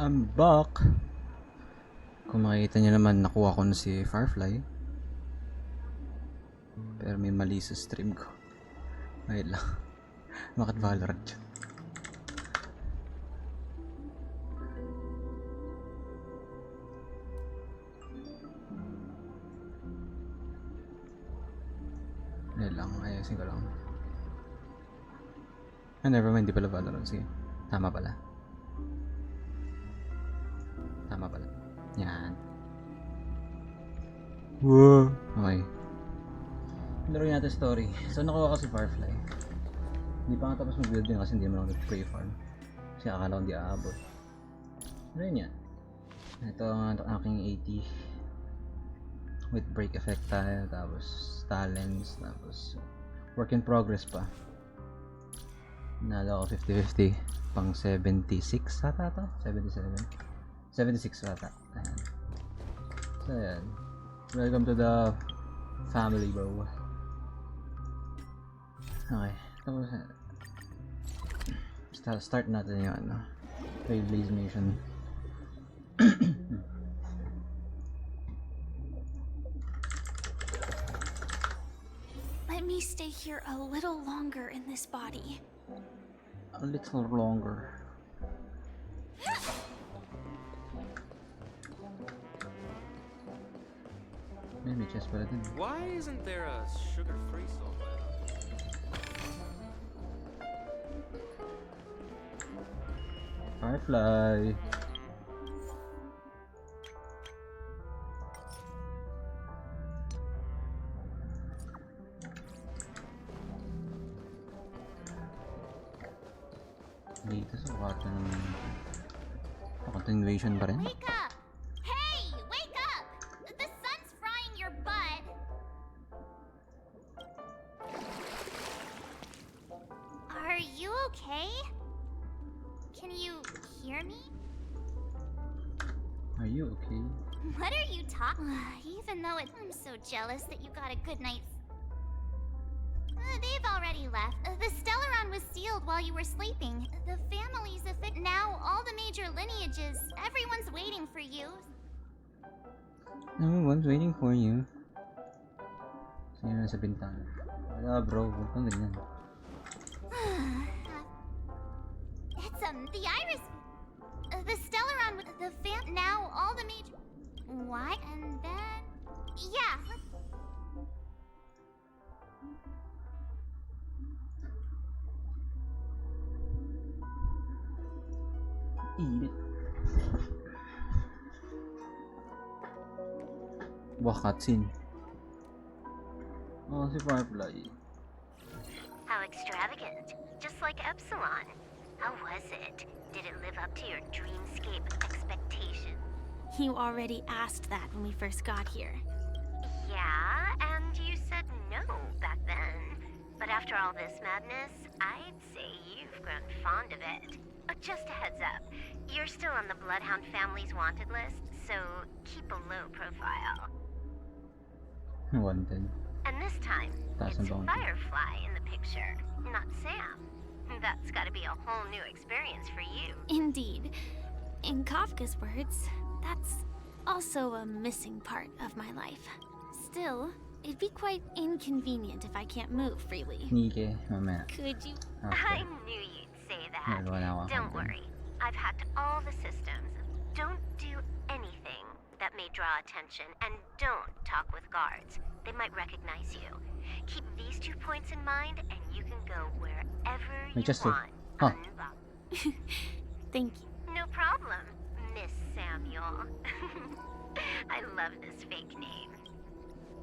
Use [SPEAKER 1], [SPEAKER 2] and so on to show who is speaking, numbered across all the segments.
[SPEAKER 1] I'm back. Kung makikita nyo naman, nakuha ko na si Firefly. Pero may mali sa stream ko. Ayun lang. Bakit Valorant yun? Ayun lang, ayusin ko lang. Ah, nevermind, di pala Valorant. Sige, tama pala. Tama pala. Yan. Wow. Okay. Laro natin story. So nakuha ko si Firefly. Hindi pa nga tapos mag-build din kasi hindi mo lang nag-prey farm. Kasi akala ko hindi aabot. Ano yun yan? Ito ang aking 80. With break effect tayo. Tapos talents. Tapos work in progress pa. Nalo ako 50-50. Pang 76 ata ito? 77? 76 ata. Ayan. So ayan. Welcome to the family, bro. Okay. Tapos start natin yung ano, Trailblaze Mission.
[SPEAKER 2] Let me stay here a little longer in this body.
[SPEAKER 1] A little longer. Maybe chest pala din.
[SPEAKER 3] Why isn't there a sugar-free salt?
[SPEAKER 1] Firefly. Dito sa kwarto ng continuation pa rin.
[SPEAKER 2] Wake up! Hey! Wake up! The sun's frying your butt! Are you okay? Can you hear me?
[SPEAKER 1] Are you okay?
[SPEAKER 2] What are you talking? Even though I'm so jealous that you got a good night's. They've already left. The Stellaron was sealed while you were sleeping. The families of it now, all the major lineages, everyone's waiting for you.
[SPEAKER 1] Everyone's waiting for you. Sino na sa bintana? Wala bro, huwag kang ganyan.
[SPEAKER 2] It's the Iris. The Stellaron with the now, all the major. What? And then. Yeah.
[SPEAKER 1] Eat it. Wah, cutscene. Oh, si Firefly.
[SPEAKER 4] How extravagant. Just like Epsilon. How was it? Did it live up to your dreamscape expectation?
[SPEAKER 2] You already asked that when we first got here.
[SPEAKER 4] Yeah, and you said no back then. But after all this madness, I'd say you've grown fond of it. Just a heads up, you're still on the Bloodhound family's wanted list, so keep a low profile.
[SPEAKER 1] Wanted.
[SPEAKER 4] And this time,
[SPEAKER 1] That's
[SPEAKER 4] it's
[SPEAKER 1] a bounty.
[SPEAKER 4] Firefly in the picture, not Sam. That's gotta be a whole new experience for you.
[SPEAKER 2] Indeed. In Kafka's words, that's also a missing part of my life. Still, it'd be quite inconvenient if I can't move freely.
[SPEAKER 1] Nike, mamaya.
[SPEAKER 2] Could you?
[SPEAKER 4] I knew you'd say that.
[SPEAKER 1] Nagawa na ako.
[SPEAKER 4] Don't worry. I've hacked all the systems. Don't do anything that may draw attention, and don't talk with guards. They might recognize you. Keep these 2 points in mind, and you can go wherever you
[SPEAKER 1] Just
[SPEAKER 4] want.
[SPEAKER 1] huh.
[SPEAKER 2] Thank you.
[SPEAKER 4] No problem, Miss Samuel. I love this fake name.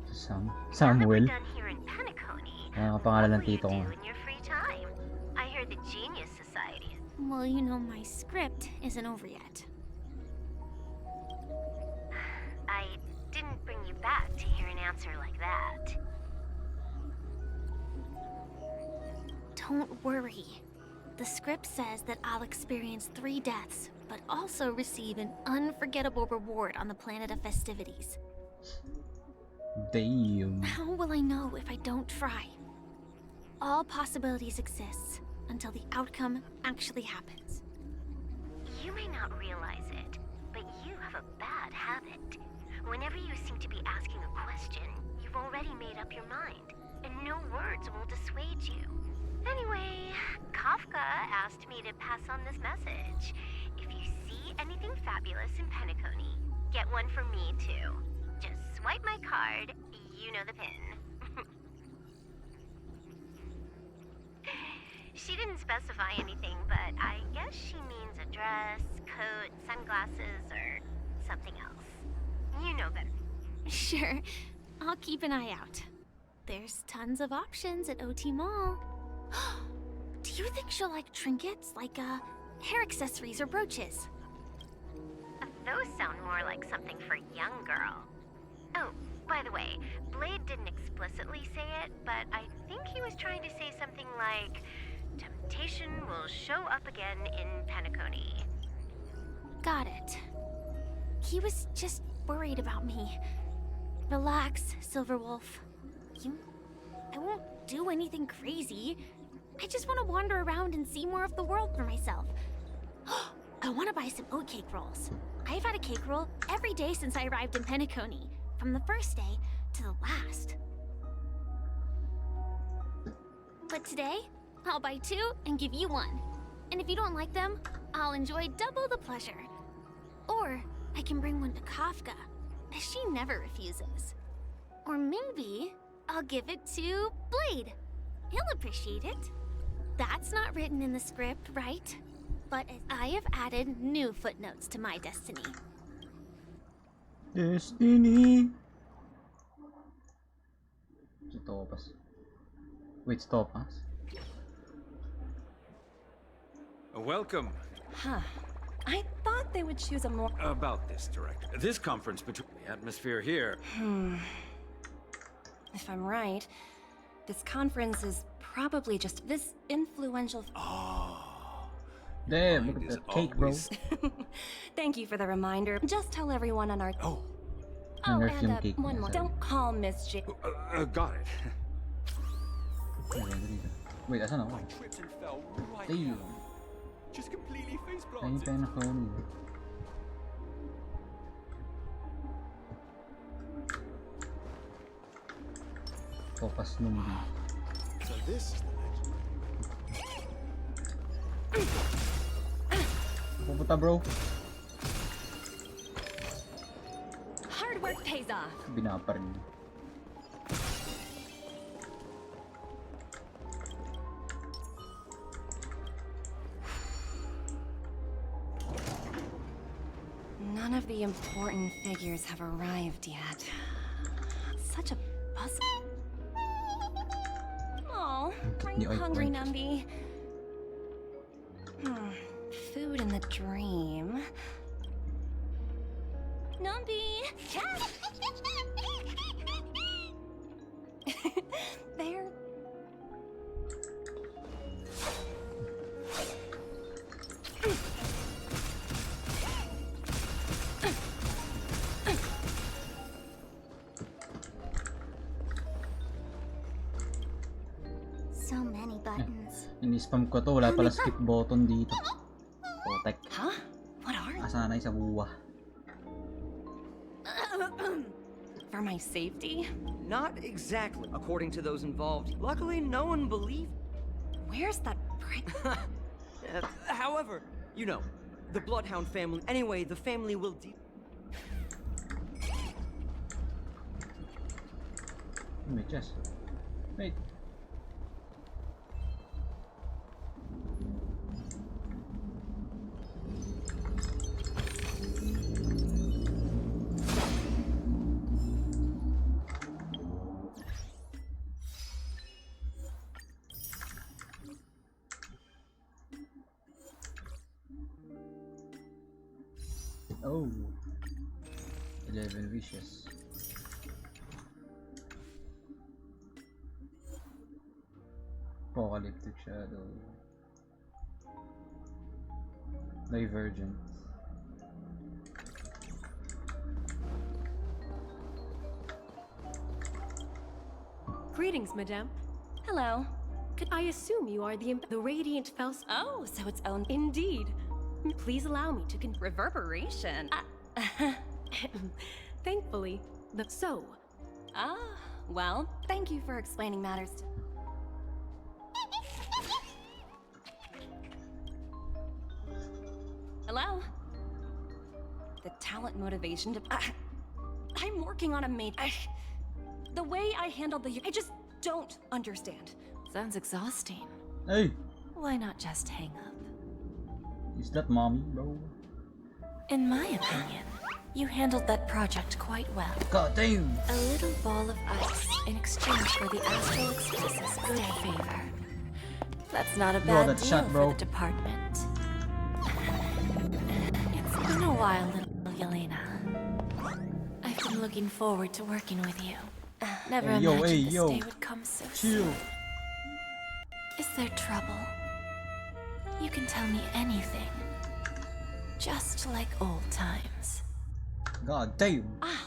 [SPEAKER 1] Samuel.
[SPEAKER 4] Now that we're done here in Penacony,
[SPEAKER 1] Pangalan ng
[SPEAKER 4] what will you
[SPEAKER 1] tito ko.
[SPEAKER 4] do in your free time? I heard the Genius Society.
[SPEAKER 2] Well, you know, my script isn't over yet.
[SPEAKER 4] I didn't bring you back to hear an answer like that.
[SPEAKER 2] Don't worry. The script says that I'll experience 3 deaths, but also receive an unforgettable reward on the planet of festivities.
[SPEAKER 1] Damn.
[SPEAKER 2] How will I know if I don't try? All possibilities exist until the outcome actually happens.
[SPEAKER 4] You may not realize Whenever you seem to be asking a question, you've already made up your mind, and no words will dissuade you. Anyway, Kafka asked me to pass on this message. If you see anything fabulous in Penacony, get one for me too. Just swipe my card, you know the pin. She didn't specify anything, but I guess she means a dress, coat, sunglasses, or something else. You know better.
[SPEAKER 2] Sure, I'll keep an eye out. There's tons of options at OT Mall. Do you think she'll like trinkets, like hair accessories or brooches?
[SPEAKER 4] Those sound more like something for a young girl. Oh, by the way, Blade didn't explicitly say it, but I think he was trying to say something like, temptation will show up again in Penacony.
[SPEAKER 2] Got it. He was just worried about me. Relax, Silverwolf. I won't do anything crazy. I just want to wander around and see more of the world for myself. I want to buy some oatcake rolls. I've had a cake roll every day since I arrived in Penacony, from the first day to the last. But today, I'll buy 2 and give you 1. And if you don't like them, I'll enjoy double the pleasure. Or I can bring one to Kafka, as she never refuses. Or maybe I'll give it to Blade. He'll appreciate it. That's not written in the script, right? But I have added new footnotes to my destiny.
[SPEAKER 1] Destiny. Si Topas. Wait, Topas?
[SPEAKER 3] Welcome.
[SPEAKER 5] Huh. I thought they would choose a more...
[SPEAKER 3] About this, Director. This conference between the atmosphere here.
[SPEAKER 5] If I'm right, this conference is probably just this influential...
[SPEAKER 1] Damn, look at
[SPEAKER 3] Mind is
[SPEAKER 1] that cake, bro.
[SPEAKER 3] always-
[SPEAKER 5] Thank you for the reminder. Just tell everyone on our...
[SPEAKER 3] Oh,
[SPEAKER 5] Oh,
[SPEAKER 1] Nerf
[SPEAKER 5] and
[SPEAKER 1] yung cake
[SPEAKER 5] one
[SPEAKER 1] niya,
[SPEAKER 5] more.
[SPEAKER 1] sabi.
[SPEAKER 5] Don't call Miss J...
[SPEAKER 3] got it.
[SPEAKER 1] Okay, dito. Wait, asan ako?
[SPEAKER 6] Tripped and fell right
[SPEAKER 1] Damn.
[SPEAKER 6] down. Just completely face
[SPEAKER 1] Ayun
[SPEAKER 6] planted.
[SPEAKER 1] tayo na phone. Topas Numbi.
[SPEAKER 6] So this is the legend.
[SPEAKER 1] Pupunta, bro.
[SPEAKER 5] Hard work pays off.
[SPEAKER 1] Binapa rin.
[SPEAKER 5] None of the important figures have arrived yet. Such a puzzle. Oh, are
[SPEAKER 1] The
[SPEAKER 5] you
[SPEAKER 1] oink
[SPEAKER 5] hungry,
[SPEAKER 1] oink.
[SPEAKER 5] Numby? Food in the dream. Numby! There.
[SPEAKER 2] So many buttons.
[SPEAKER 1] Ini-spam ko to, wala pala skip button dito. Potek.
[SPEAKER 5] Huh? What are
[SPEAKER 1] Asanay sa buwa.
[SPEAKER 5] For my safety?
[SPEAKER 7] Not exactly, according to those involved. Luckily, no one believed.
[SPEAKER 5] Where's that prick?
[SPEAKER 7] However, you know, the Bloodhound family. Anyway, the family will deal.
[SPEAKER 1] May chest. Wait. Oh. 11 wishes. Apocalyptic Shadow. Divergent.
[SPEAKER 8] Greetings, madame.
[SPEAKER 5] Hello.
[SPEAKER 8] I assume you are the Radiant Faust.
[SPEAKER 5] Oh, so it's own
[SPEAKER 8] Indeed. Please allow me to
[SPEAKER 5] reverberation.
[SPEAKER 8] Thankfully, so.
[SPEAKER 5] Ah, well, thank you for explaining matters. Hello? The talent motivation to... I'm working on a the way I handled I just don't understand. Sounds exhausting.
[SPEAKER 1] Hey,
[SPEAKER 5] Why not just hang up?
[SPEAKER 1] is that mommy, bro?
[SPEAKER 5] In my opinion, you handled that project quite well.
[SPEAKER 1] God damn.
[SPEAKER 5] A little ball of ice in exchange for the Astral Express's good favor. That's not a bad
[SPEAKER 1] that
[SPEAKER 5] deal
[SPEAKER 1] shot, bro.
[SPEAKER 5] for the department. It's been a while, little Yelena. I've been looking forward to working with you. Never
[SPEAKER 1] Hey,
[SPEAKER 5] imagined this
[SPEAKER 1] yo.
[SPEAKER 5] day would come so
[SPEAKER 1] Chill.
[SPEAKER 5] soon. Is there trouble? You can tell me anything. Just like old times.
[SPEAKER 1] God damn.
[SPEAKER 5] Ah,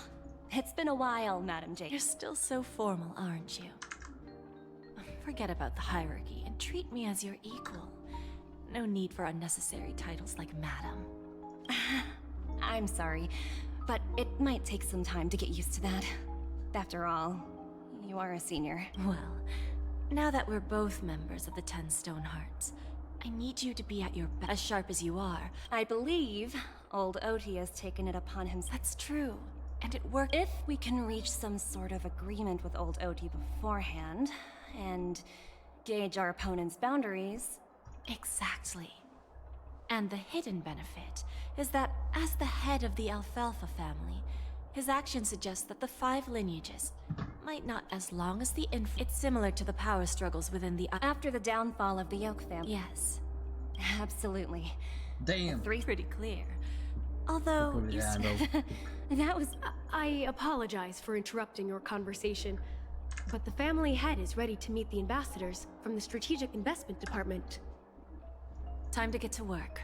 [SPEAKER 5] it's been a while, Madam J. You're still so formal, aren't you? Forget about the hierarchy and treat me as your equal. No need for unnecessary titles like Madam. I'm sorry, but it might take some time to get used to that. After all, you are a senior. Well, now that we're both members of the 10 Stone Hearts, I need you to be at your best, as sharp as you are. I believe old Oti has taken it upon himself. That's true, and it worked. If we can reach some sort of agreement with old Oti beforehand, and gauge our opponent's boundaries... Exactly. And the hidden benefit is that as the head of the Alfalfa family, his actions suggest that the 5 lineages might not as long as the It's similar to the power struggles within the... After the downfall of the Yoke family. Yes. Absolutely.
[SPEAKER 1] Damn.
[SPEAKER 5] 3 pretty clear. Although,
[SPEAKER 1] Put it
[SPEAKER 5] you
[SPEAKER 1] down,
[SPEAKER 5] said... that was...
[SPEAKER 8] I apologize for interrupting your conversation, but the family head is ready to meet the ambassadors from the Strategic Investment Department.
[SPEAKER 5] Time to get to work.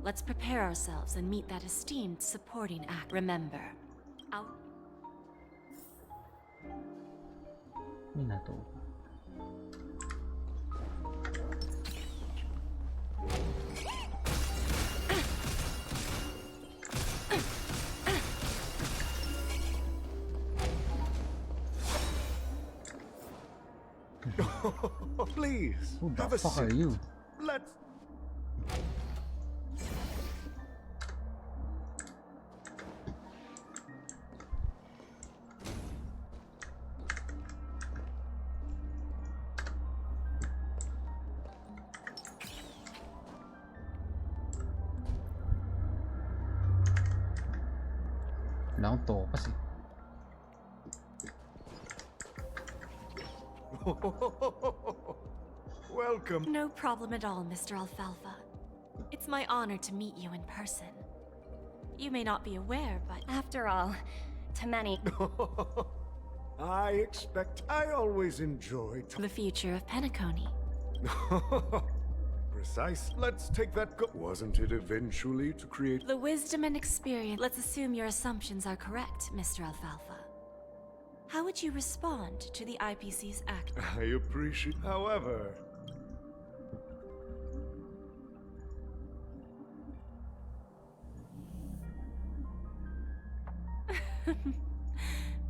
[SPEAKER 5] Let's prepare ourselves and meet that esteemed supporting act. Remember, out.
[SPEAKER 1] Minato.
[SPEAKER 6] Please,
[SPEAKER 1] Who the
[SPEAKER 6] have a
[SPEAKER 1] fuck
[SPEAKER 6] seat.
[SPEAKER 1] are you?
[SPEAKER 6] Let's...
[SPEAKER 1] Wala akong topas eh.
[SPEAKER 6] Welcome.
[SPEAKER 5] No problem at all, Mr. Alfalfa. It's my honor to meet you in person. You may not be aware, but after all, to many,
[SPEAKER 6] I always enjoy...
[SPEAKER 5] the future of Penacony.
[SPEAKER 6] Precise. Let's take that Wasn't it eventually to create...
[SPEAKER 5] The wisdom and experience. Let's assume your assumptions are correct, Mr. Alfalfa. How would you respond to the IPC's act?
[SPEAKER 6] I appreciate... However...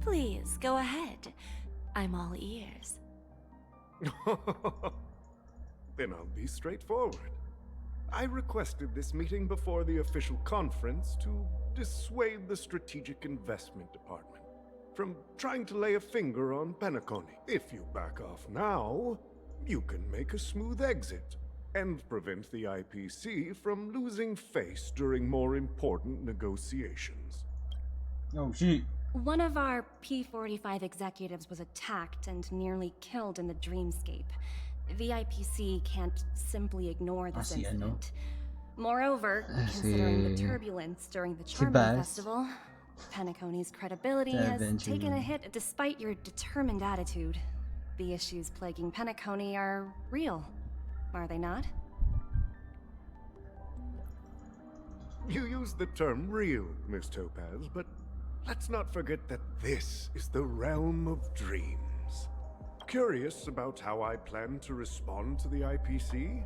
[SPEAKER 5] Please, go ahead. I'm all ears.
[SPEAKER 6] Then I'll be straightforward. I requested this meeting before the official conference to dissuade the Strategic Investment Department from trying to lay a finger on Penacony. If you back off now, you can make a smooth exit and prevent the IPC from losing face during more important negotiations.
[SPEAKER 1] Oh shit.
[SPEAKER 5] One of our P-45 executives was attacked and nearly killed in the dreamscape. The IPC can't simply ignore this
[SPEAKER 1] si ano?
[SPEAKER 5] incident. Moreover, considering the turbulence during the Charming
[SPEAKER 1] Baz.
[SPEAKER 5] Festival, Penacony's credibility
[SPEAKER 1] The
[SPEAKER 5] has
[SPEAKER 1] Adventure
[SPEAKER 5] taken a
[SPEAKER 1] Room.
[SPEAKER 5] hit. Despite your determined attitude, the issues plaguing Penacony are real, are they not?
[SPEAKER 6] You use the term real, Miss Topaz, but let's not forget that this is the realm of dreams. Curious about how I plan to respond to the IPC?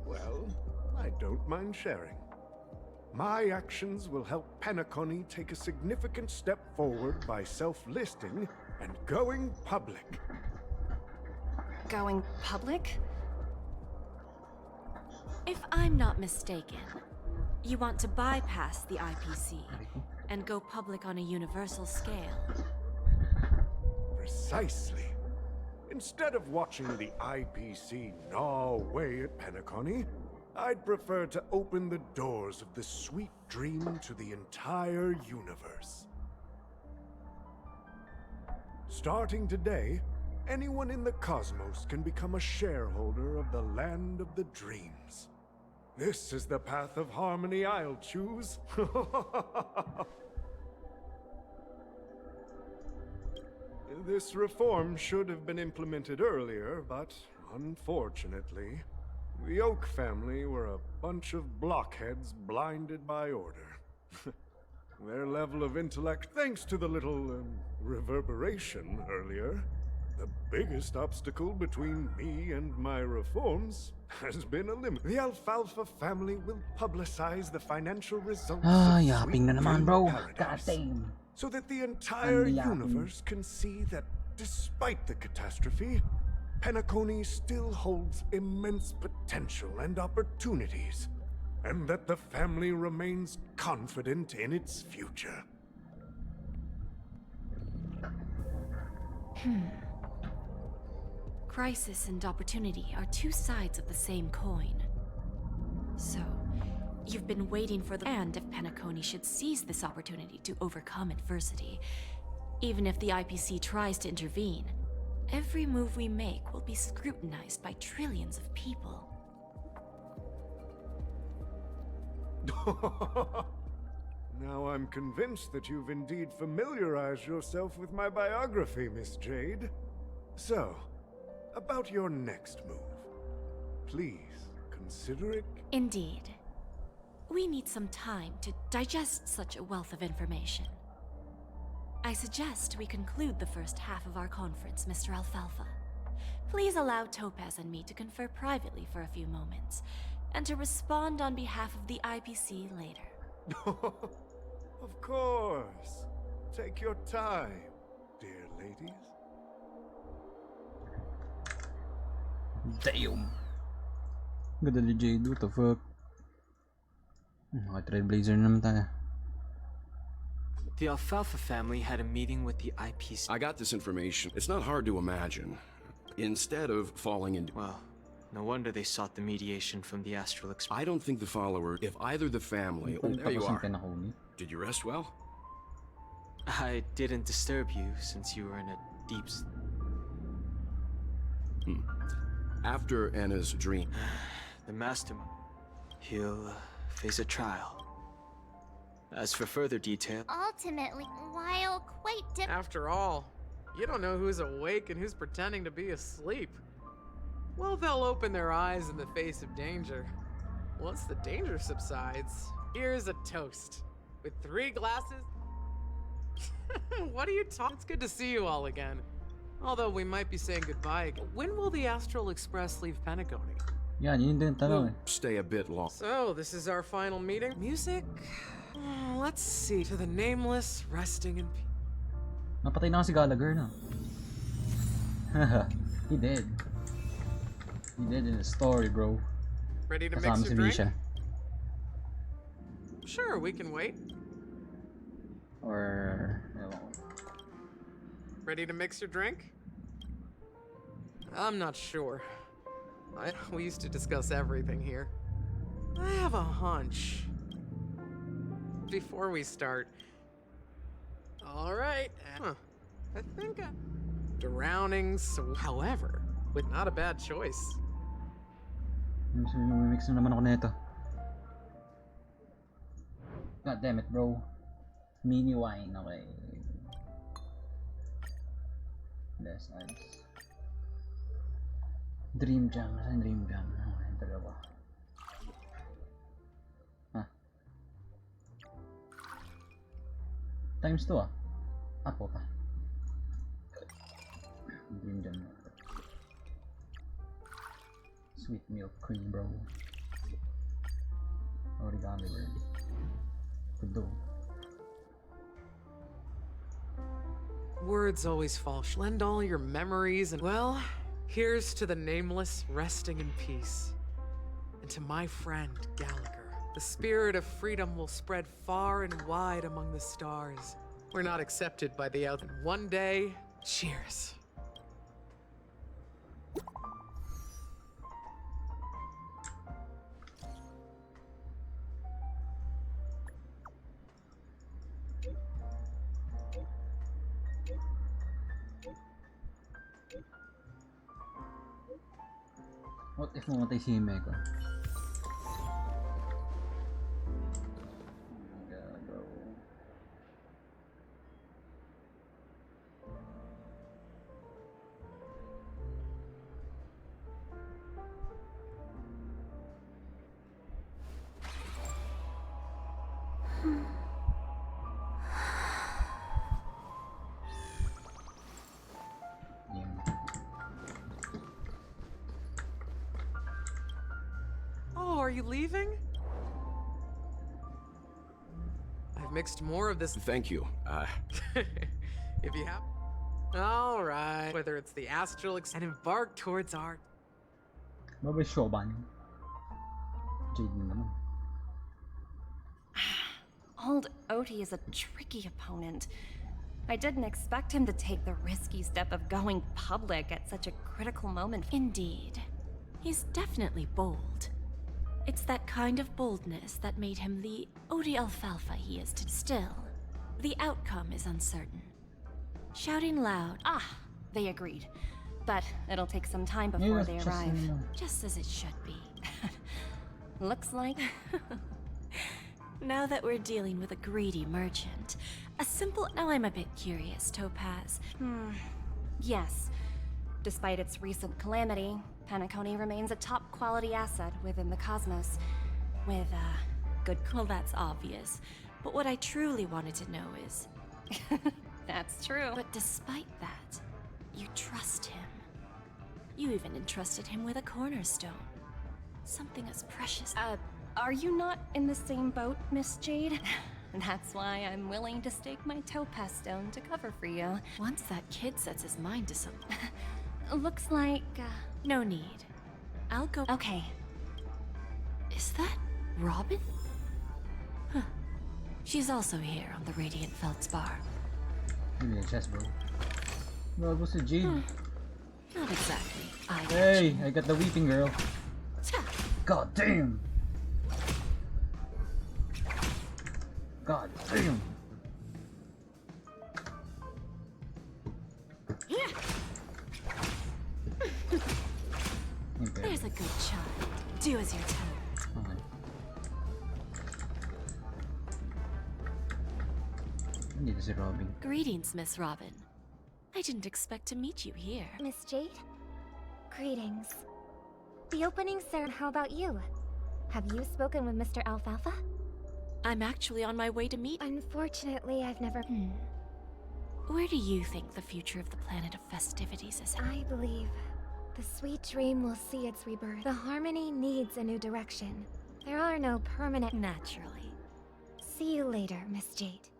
[SPEAKER 6] Well, I don't mind sharing. My actions will help Penacony take a significant step forward by self-listing and going public.
[SPEAKER 5] Going public? If I'm not mistaken, you want to bypass the IPC and go public on a universal scale.
[SPEAKER 6] Precisely. Instead of watching the IPC gnaw away at Penacony, I'd prefer to open the doors of the sweet dream to the entire universe. Starting today, anyone in the cosmos can become a shareholder of the land of the dreams. This is the path of harmony I'll choose. This reform should have been implemented earlier, but unfortunately, the Oak family were a bunch of blockheads blinded by order. Their level of intellect, thanks to the little reverberation earlier, the biggest obstacle between me and my reforms has been eliminated. The Alfalfa family will publicize the financial results of
[SPEAKER 1] yapping na
[SPEAKER 6] Sweet
[SPEAKER 1] naman,
[SPEAKER 6] Dream
[SPEAKER 1] bro.
[SPEAKER 6] Paradise,
[SPEAKER 1] Goddamn.
[SPEAKER 6] so that the entire
[SPEAKER 1] Ang yapping.
[SPEAKER 6] universe can see that despite the catastrophe, Penacony still holds immense potential and opportunities, and that the family remains confident in its future.
[SPEAKER 5] Crisis and opportunity are two sides of the same coin. So, you've been waiting for the end if Penacony should seize this opportunity to overcome adversity. Even if the IPC tries to intervene, every move we make will be scrutinized by trillions of people.
[SPEAKER 6] Now I'm convinced that you've indeed familiarized yourself with my biography, Miss Jade. So, about your next move. Please, consider it...
[SPEAKER 5] Indeed. We need some time to digest such a wealth of information. I suggest we conclude the first half of our conference, Mr. Alfalfa. Please allow Topaz and me to confer privately for a few moments, and to respond on behalf of the IPC later.
[SPEAKER 6] Of course. Take your time, dear ladies.
[SPEAKER 1] Damn. Ganda ni Jade, what the fuck? Trailblazer na naman tayo.
[SPEAKER 9] The Alfalfa family had a meeting with the IPC.
[SPEAKER 10] I got this information. It's not hard to imagine. Instead of falling into...
[SPEAKER 9] Well, no wonder they sought the mediation from the Astral Express.
[SPEAKER 10] I don't think the follower, if either the family... Oh, there you are. Did you rest well?
[SPEAKER 9] I didn't disturb you since you were in a deep...
[SPEAKER 10] After Anna's dream...
[SPEAKER 9] The mastermind. He'll face a trial. As for further detail...
[SPEAKER 2] Ultimately, while quite
[SPEAKER 11] After all, you don't know who's awake and who's pretending to be asleep. Well, they'll open their eyes in the face of danger. Once the danger subsides, here's a toast. With 3 glasses... What are you talking? It's good to see you all again. Although we might be saying goodbye again. When will the Astral Express leave Penacony?
[SPEAKER 1] Yan, yun din tanong eh.
[SPEAKER 10] Stay a bit long.
[SPEAKER 11] So, this is our final meeting? Music? Let's see. To the nameless, resting in peace.
[SPEAKER 1] Napatay na si Gallagher na. He did. He did in the story, bro.
[SPEAKER 11] Ready to
[SPEAKER 1] Kasama
[SPEAKER 11] mix
[SPEAKER 1] si
[SPEAKER 11] your drink?
[SPEAKER 1] Misha.
[SPEAKER 11] Sure, we can wait.
[SPEAKER 1] Or... ewan ko.
[SPEAKER 11] Ready to mix your drink? I'm not sure. We used to discuss everything here. I have a hunch. Before we start... Alright. I think drownings, however, with not a bad choice.
[SPEAKER 1] Mix na naman ako nito. God damn it, bro. Mini wine, okay. Less ice. Dream Jam. Saan Dream Jam? Okay, dalawa. Times 2 ah. Apo pa. Dream Jam. Sweet milk cream, bro. Origami bird. Kudo.
[SPEAKER 11] Words always fall short. Lend all your memories and, well, here's to the nameless resting in peace. And to my friend, Gallagher. The spirit of freedom will spread far and wide among the stars. We're not accepted by the other. One day, cheers.
[SPEAKER 1] What if mamatay si Himeko?
[SPEAKER 11] Oh, are you leaving? I've mixed more of this.
[SPEAKER 10] Thank you.
[SPEAKER 11] If you have. All right. Whether it's the astral and embark towards our.
[SPEAKER 1] Mabay Shoban. Jade na naman.
[SPEAKER 5] Old Oti is a tricky opponent. I didn't expect him to take the risky step of going public at such a critical moment. Indeed. He's definitely bold. It's that kind of boldness that made him the Odi Alfalfa he is today. Still, the outcome is uncertain. Shouting loud. They agreed. But it'll take some time before they arrive. Just as it should be. Looks like... Now that we're dealing with a greedy merchant, a simple... Now I'm a bit curious, Topaz. Yes. Despite its recent calamity, Penacony remains a top-quality asset within the cosmos. With, good... Well, that's obvious. But what I truly wanted to know is... That's true. But despite that, you trust him. You even entrusted him with a cornerstone. Something as precious... Are you not in the same boat, Miss Jade? That's why I'm willing to stake my topaz stone to cover for you. Once that kid sets his mind to something... Looks like... No need. I'll go... Okay. Is that Robin? Huh. She's also here on the Radiant Feldspar.
[SPEAKER 1] Maybe a chest, bro. No, what's the Jade?
[SPEAKER 5] Not exactly.
[SPEAKER 1] Hey, I got the weeping girl. God damn! God damn! Okay.
[SPEAKER 5] There's a good child. Do as you're told.
[SPEAKER 1] Okay. I need to see Robin.
[SPEAKER 5] Greetings, Miss Robin. I didn't expect to meet you here.
[SPEAKER 4] Miss Jade? Greetings. The opening ceremony, how about you? Have you spoken with Mr. Alfalfa?
[SPEAKER 5] I'm actually on my way to meet...
[SPEAKER 4] Unfortunately, I've never...
[SPEAKER 5] Where do you think the future of the planet of festivities is?
[SPEAKER 4] I believe the sweet dream will see its rebirth. The harmony needs a new direction. There are no permanent...
[SPEAKER 5] Naturally.
[SPEAKER 4] See you later, Miss Jade.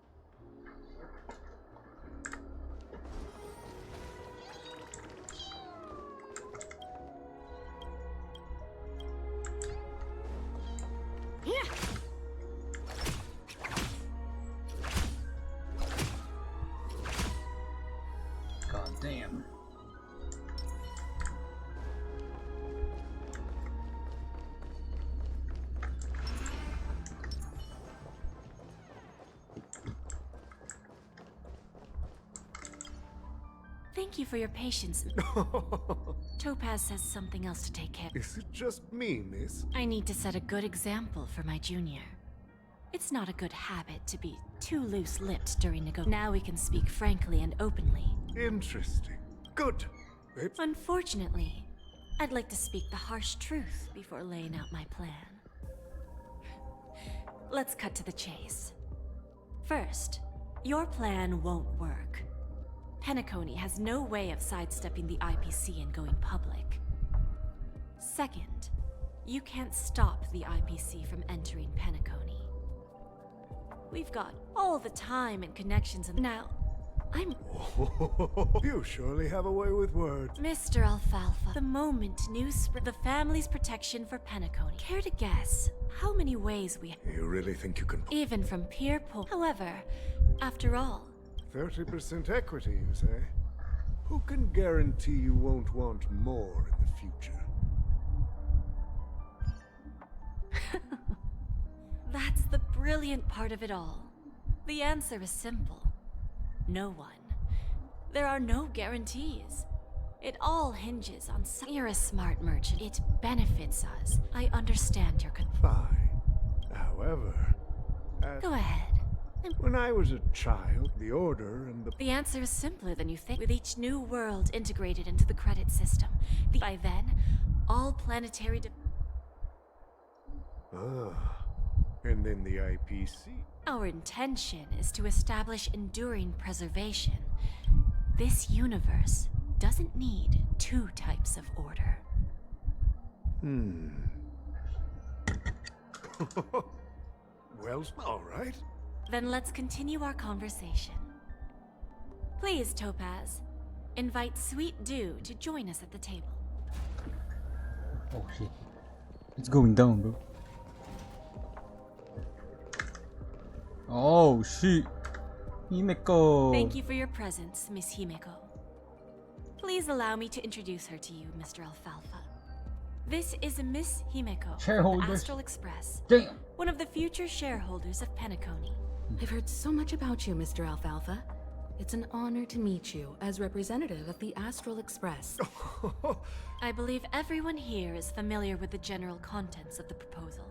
[SPEAKER 1] God damn.
[SPEAKER 5] Thank you for your patience. Topaz says something else to take care of.
[SPEAKER 6] Is it just me, miss?
[SPEAKER 5] I need to set a good example for my junior. It's not a good habit to be too loose-lipped during Now we can speak frankly and openly.
[SPEAKER 6] Interesting. Good.
[SPEAKER 5] Unfortunately, I'd like to speak the harsh truth before laying out my plan. Let's cut to the chase. First, your plan won't work. Penacony has no way of sidestepping the IPC and going public. Second, you can't stop the IPC from entering Penacony. We've got all the time and connections, and now I'm
[SPEAKER 6] You surely have a way with words.
[SPEAKER 5] Mr. Alfalfa. The moment news spread the family's protection for Penacony. Care to guess how many ways we
[SPEAKER 6] You really think you can...
[SPEAKER 5] even from peer poll. However, after all,
[SPEAKER 6] 30% equity, you say? Who can guarantee you won't want more in the future?
[SPEAKER 5] that's the brilliant part of it all. The answer is simple. No one. There are no guarantees. It all hinges on you're a smart merchant. It benefits us. I understand your
[SPEAKER 6] Fine. However...
[SPEAKER 5] Go ahead.
[SPEAKER 6] When I was a child, the Order and
[SPEAKER 5] The answer is simpler than you think. With each new world integrated into the credit system, by then, all planetary
[SPEAKER 6] and then the IPC.
[SPEAKER 5] Our intention is to establish enduring preservation. This universe doesn't need two types of order.
[SPEAKER 6] Well, all right.
[SPEAKER 5] Then let's continue our conversation. Please, Topaz, invite Sweet Dew to join us at the table.
[SPEAKER 1] Oh shit. It's going down, bro. Oh shit. Himeko.
[SPEAKER 5] Thank you for your presence, Miss Himeko. Please allow me to introduce her to you, Mr. Alfalfa. This is Miss Himeko of Astral Express,
[SPEAKER 1] Damn.
[SPEAKER 5] one of the future shareholders of Penacony.
[SPEAKER 12] I've heard so much about you, Mr. Alfalfa. It's an honor to meet you as representative of the Astral Express.
[SPEAKER 5] I believe everyone here is familiar with the general contents of the proposal.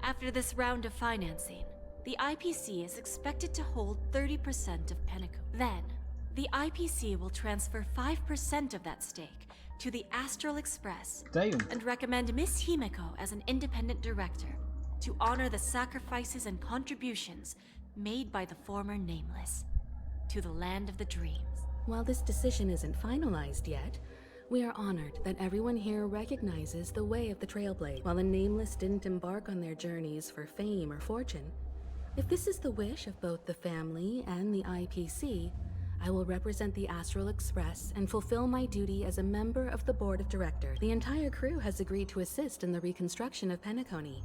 [SPEAKER 5] After this round of financing, the IPC is expected to hold 30% of Penacony. Then, the IPC will transfer 5% of that stake to the Astral Express and recommend Miss Himeko as an independent director to honor the sacrifices and contributions made by the former Nameless to the land of the dreams.
[SPEAKER 12] While this decision isn't finalized yet, we are honored that everyone here recognizes the way of the Trailblade. While the Nameless didn't embark on their journeys for fame or fortune, if this is the wish of both the family and the IPC, I will represent the Astral Express and fulfill my duty as a member of the board of directors. The entire crew has agreed to assist in the reconstruction of Penacony.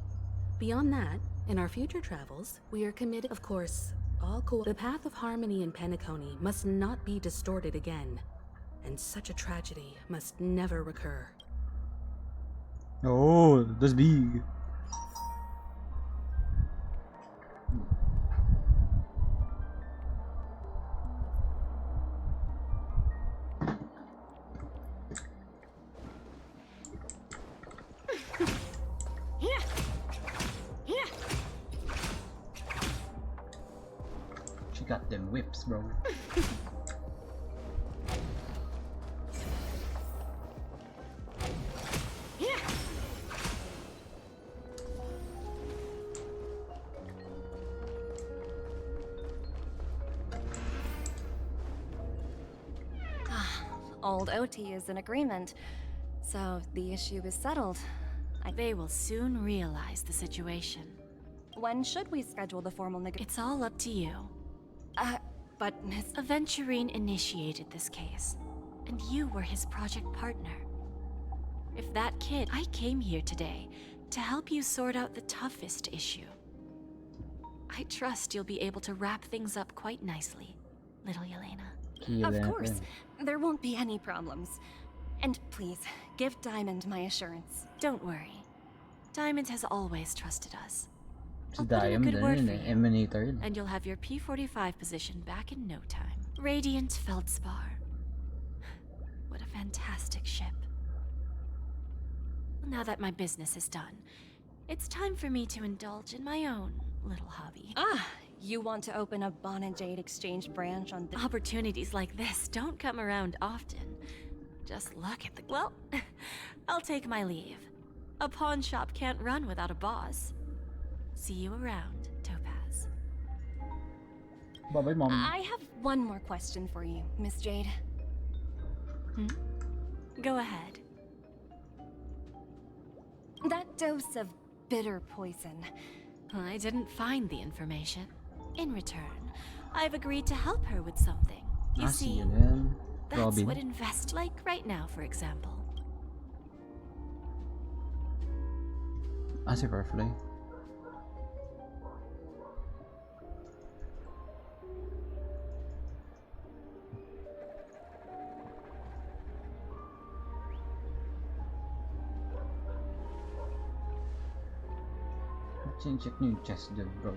[SPEAKER 12] Beyond that, in our future travels, we are committed, of course, the path of harmony in Penacony must not be distorted again, and such a tragedy must never recur.
[SPEAKER 1] Oh, that's big. She got them whips, bro.
[SPEAKER 13] Old OT is in agreement, so the issue is settled.
[SPEAKER 5] They will soon realize the situation.
[SPEAKER 13] When should we schedule the formal
[SPEAKER 5] It's all up to you.
[SPEAKER 13] But Miss
[SPEAKER 5] Aventurine initiated this case, and you were his project partner. If that kid, I came here today to help you sort out the toughest issue. I trust you'll be able to wrap things up quite nicely, little Yelena.
[SPEAKER 13] Of course, there won't be any problems. And please, give Diamond my assurance.
[SPEAKER 5] Don't worry. Diamond has always trusted us.
[SPEAKER 1] Si Diamond, Emanator yun.
[SPEAKER 5] And you'll have your P45 position back in no time. Radiant Feldspar. What a fantastic ship. Well, now that my business is done, it's time for me to indulge in my own little hobby.
[SPEAKER 13] You want to open a Bon and Jade exchange branch on the...
[SPEAKER 5] Opportunities like this don't come around often. Just look at the... Well, I'll take my leave. A pawn shop can't run without a boss. See you around, Topaz.
[SPEAKER 1] Bye-bye, Mom.
[SPEAKER 13] I have one more question for you, Miss Jade.
[SPEAKER 5] Go ahead.
[SPEAKER 13] That dose of bitter poison,
[SPEAKER 5] I didn't find the information. In return, I've agreed to help her with something. You see,
[SPEAKER 1] yun yan.
[SPEAKER 5] that's
[SPEAKER 1] Robin.
[SPEAKER 5] what invest like right now, for example.
[SPEAKER 1] Si Firefly. Check nyo yung chest dyan, bro.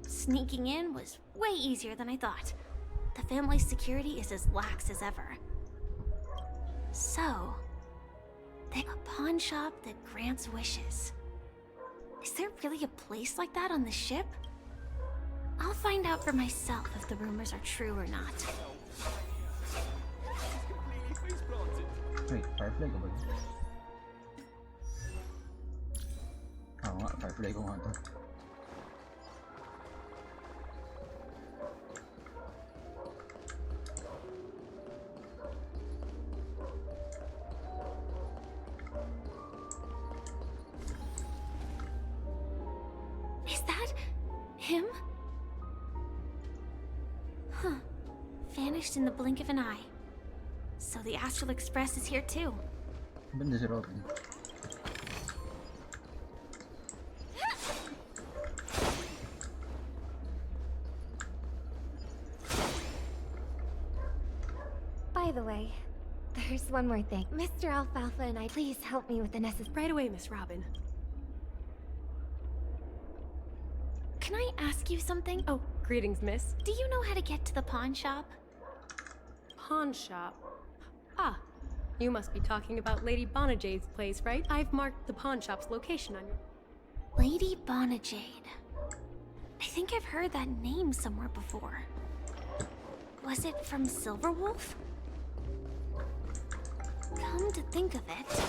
[SPEAKER 2] Sneaking in was way easier than I thought. The family's security is as lax as ever. So, they have a pawn shop that grants wishes. Is there really a place like that on the ship? I'll find out for myself if the rumors are true or not.
[SPEAKER 1] Wait, Firefly ko ba yun? Oo nga, Firefly ko nga to.
[SPEAKER 2] Is that him? Huh. Vanished in the blink of an eye. So the Astral Express is here too.
[SPEAKER 1] Banda si Robin.
[SPEAKER 14] By the way, there's one more thing. Mr. Alfalfa and I, please help me with the necessary.
[SPEAKER 8] Right away, Miss Robin.
[SPEAKER 2] Can I ask you something?
[SPEAKER 8] Oh, greetings, miss.
[SPEAKER 2] Do you know how to get to the pawn shop?
[SPEAKER 8] Pawn shop. Ah, you must be talking about Lady Bonajade's place, right? I've marked the pawn shop's location on your...
[SPEAKER 2] Lady Bonajade. I think I've heard that name somewhere before. Was it from Silverwolf? Come to think of it,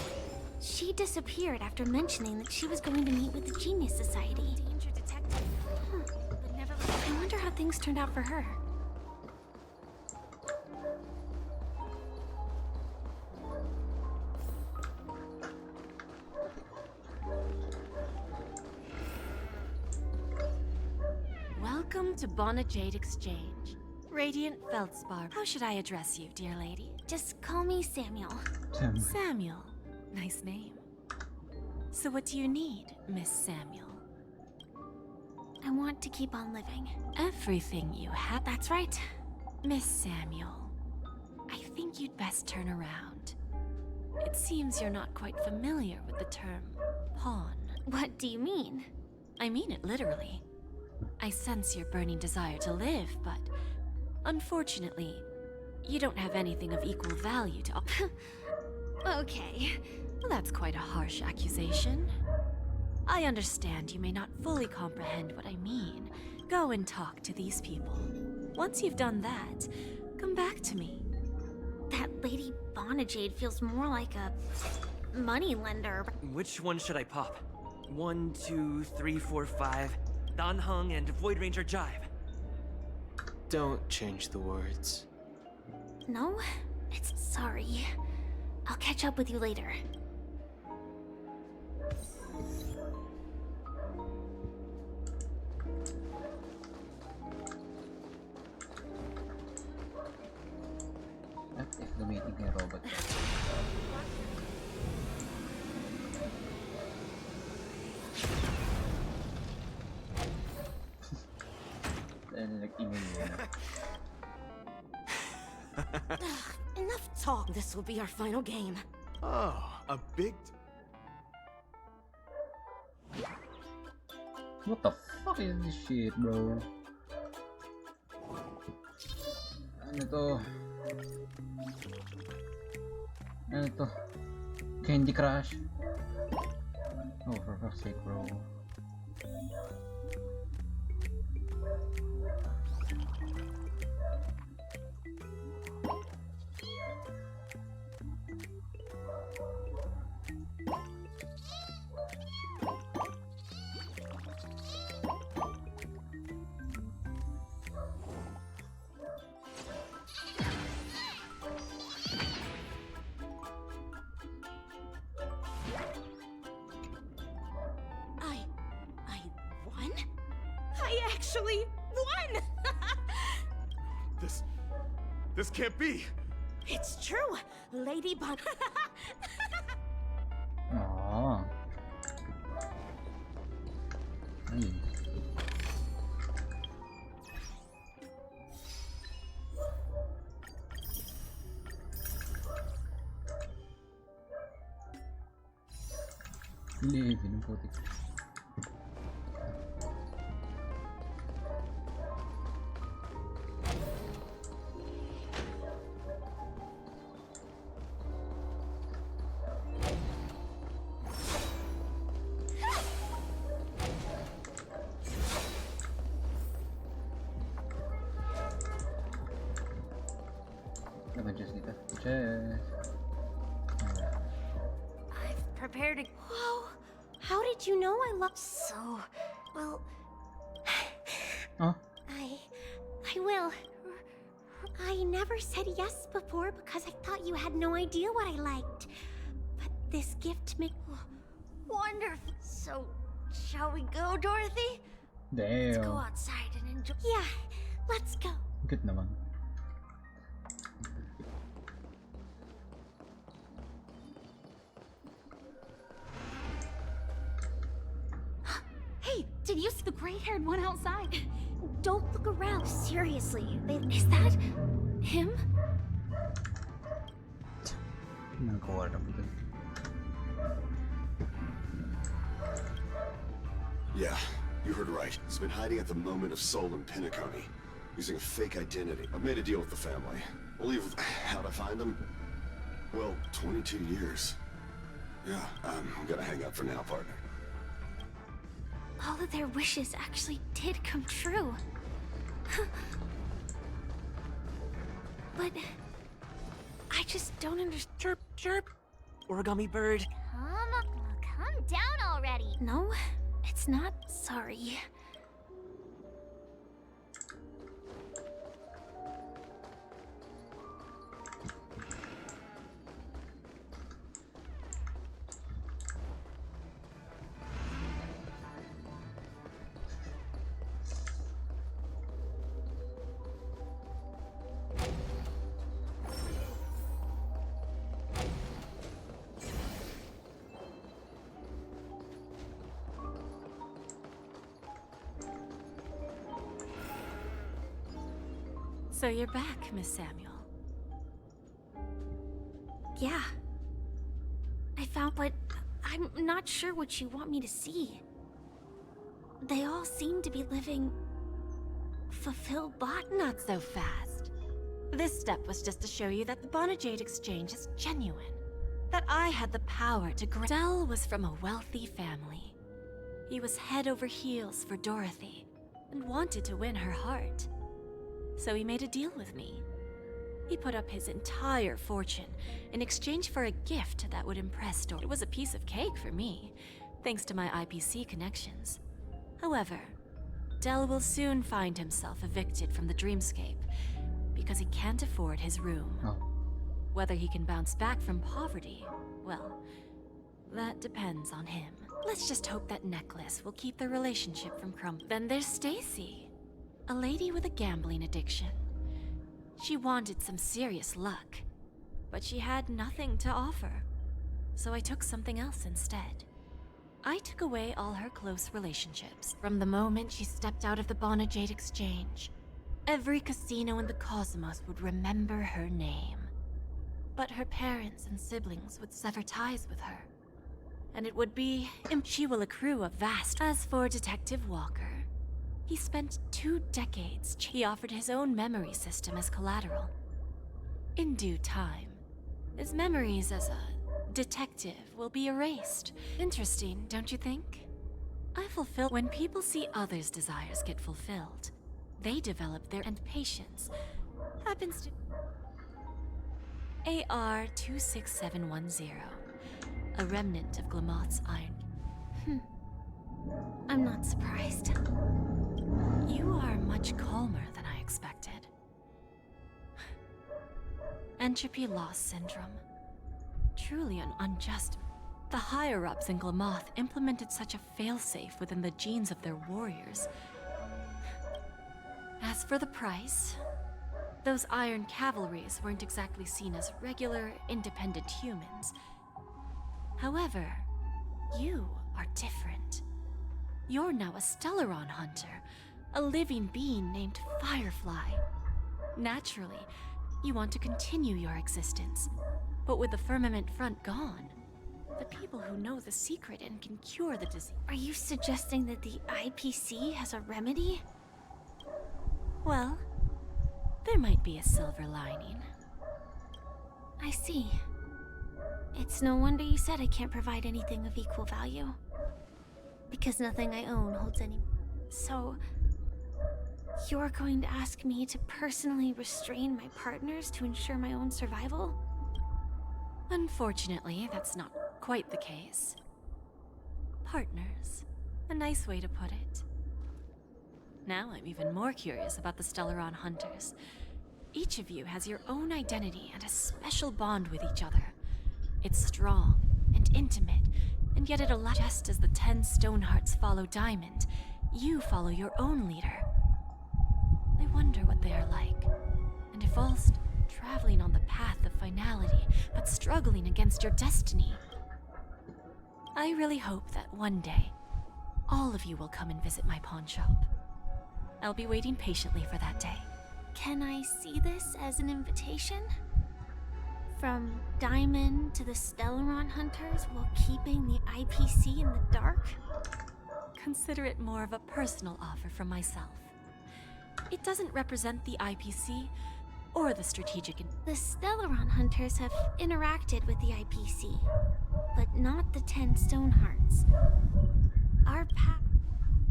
[SPEAKER 2] she disappeared after mentioning that she was going to meet with the Genius Society. Danger detected. But never. I wonder how things turned out for her.
[SPEAKER 5] Welcome to Bonajade Exchange. Radiant Feldspar. How should I address you, dear lady?
[SPEAKER 2] Just call me Samuel.
[SPEAKER 5] Samuel. Nice name. So what do you need, Miss Samuel?
[SPEAKER 2] I want to keep on living.
[SPEAKER 5] Everything you have.
[SPEAKER 2] That's right.
[SPEAKER 5] Miss Samuel, I think you'd best turn around. It seems you're not quite familiar with the term pawn.
[SPEAKER 2] What do you mean?
[SPEAKER 5] I mean it literally. I sense your burning desire to live, but unfortunately, you don't have anything of equal value to offer.
[SPEAKER 2] Okay.
[SPEAKER 5] Well, that's quite a harsh accusation. I understand you may not fully comprehend what I mean. Go and talk to these people. Once you've done that, come back to me.
[SPEAKER 2] That Lady Bonajade feels more like a moneylender.
[SPEAKER 7] Which one should I pop? 1, 2, 3, 4, 5. Dan Heng and Void Ranger Jive.
[SPEAKER 9] Don't change the words.
[SPEAKER 2] No? It's sorry. I'll catch up with you later.
[SPEAKER 1] If gamitin ko yung robot. Nag-email yun.
[SPEAKER 13] Enough talk. This will be our final game.
[SPEAKER 10] Oh, a big...
[SPEAKER 1] What the fuck is this shit, bro? Ano to? Ano to? Candy Crush? Oh, for fuck's sake, bro.
[SPEAKER 5] actually won!
[SPEAKER 6] This can't be!
[SPEAKER 5] It's true! Lady Bon...
[SPEAKER 1] Oo. Ayun. Hindi, ng putik. Naman chest dito. Chest.
[SPEAKER 4] I've prepared a...
[SPEAKER 14] Whoa! How did you know I love so? Well,
[SPEAKER 1] Huh?
[SPEAKER 14] I will. I never said yes before because I thought you had no idea what I liked. But this gift makes
[SPEAKER 4] Wonderful. So, shall we go, Dorothy?
[SPEAKER 1] Damn.
[SPEAKER 4] Let's go outside and enjoy...
[SPEAKER 14] Yeah, let's go.
[SPEAKER 1] Good naman.
[SPEAKER 2] Hey, did you see the gray-haired one outside?
[SPEAKER 14] Don't look around.
[SPEAKER 2] Seriously, is that him?
[SPEAKER 1] Nakakuha na po dun.
[SPEAKER 15] Yeah, you heard right. He's been hiding at the moment of soul in Pinnaconny, using a fake identity. I've made a deal with the family. We'll leave... How'd I find him? Well, 22 years. Yeah, I'm gonna hang up for now, partner.
[SPEAKER 2] All of their wishes actually did come true. But I just don't understand.
[SPEAKER 7] Chirp, chirp. Origami bird.
[SPEAKER 4] Come down already.
[SPEAKER 2] No, it's not sorry.
[SPEAKER 5] So you're back, Miss Samuel.
[SPEAKER 2] Yeah. I found, but I'm not sure what you want me to see. They all seem to be living fulfilled
[SPEAKER 5] Not so fast. This step was just to show you that the Bonajade exchange is genuine. That I had the power to grant. Dell was from a wealthy family. He was head over heels for Dorothy and wanted to win her heart. So he made a deal with me. He put up his entire fortune in exchange for a gift that would impress Dorothy. It was a piece of cake for me, thanks to my IPC connections. However, Dell will soon find himself evicted from the dreamscape because he can't afford his room.
[SPEAKER 1] Oh.
[SPEAKER 5] Whether he can bounce back from poverty, well, that depends on him. Let's just hope that necklace will keep their relationship from crumbling. Then there's Stacy, a lady with a gambling addiction. She wanted some serious luck, but she had nothing to offer. So I took something else instead. I took away all her close relationships. From the moment she stepped out of the Bonajade exchange, every casino in the cosmos would remember her name. But her parents and siblings would sever ties with her. And it would be... she will accrue a vast... As for Detective Walker, he spent 2 decades. He offered his own memory system as collateral. In due time, his memories as a detective will be erased. Interesting, don't you think? I fulfill... When people see others' desires get fulfilled, they develop their... And patience happens to... AR-26710, a remnant of Glamoth's iron...
[SPEAKER 2] I'm not surprised.
[SPEAKER 5] You are much calmer than I expected. Entropy loss syndrome. Truly an unjust... The higher-ups in Glamoth implemented such a failsafe within the genes of their warriors As for the price, those Iron Cavalries weren't exactly seen as regular, independent humans. However, you are different. You're now a Stellaron hunter, a living being named Firefly. Naturally, you want to continue your existence, but with the firmament front gone, the people who know the secret and can cure the disease.
[SPEAKER 2] Are you suggesting that the IPC has a remedy?
[SPEAKER 5] Well, there might be a silver lining.
[SPEAKER 2] I see. It's no wonder you said I can't provide anything of equal value. Because nothing I own holds any... So... You're going to ask me to personally restrain my partners to ensure my own survival?
[SPEAKER 5] Unfortunately, that's not quite the case. Partners. A nice way to put it. Now I'm even more curious about the Stellaron Hunters. Each of you has your own identity and a special bond with each other. It's strong and intimate, and yet it allows, just as the 10 Stonehearts follow Diamond, you follow your own leader. I wonder what they are like, and if all traveling on the path of finality, but struggling against your destiny. I really hope that one day, all of you will come and visit my pawn shop. I'll be waiting patiently for that day.
[SPEAKER 2] Can I see this as an invitation? From Diamond to the Stellaron Hunters while keeping the IPC in the dark?
[SPEAKER 5] Consider it more of a personal offer from myself. It doesn't represent the IPC or the strategic...
[SPEAKER 2] The Stellaron Hunters have interacted with the IPC, but not the 10 Stonehearts. Our path...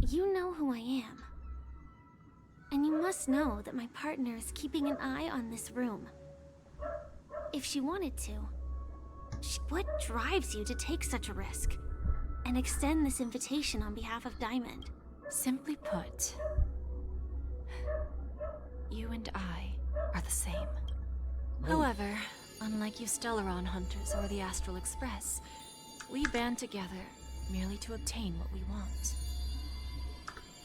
[SPEAKER 2] You know who I am. And you must know that my partner is keeping an eye on this room. If she wanted to. What drives you to take such a risk? And extend this invitation on behalf of Diamond?
[SPEAKER 5] Simply put, you and I are the same. However, unlike you Stellaron Hunters or the Astral Express, we band together merely to obtain what we want.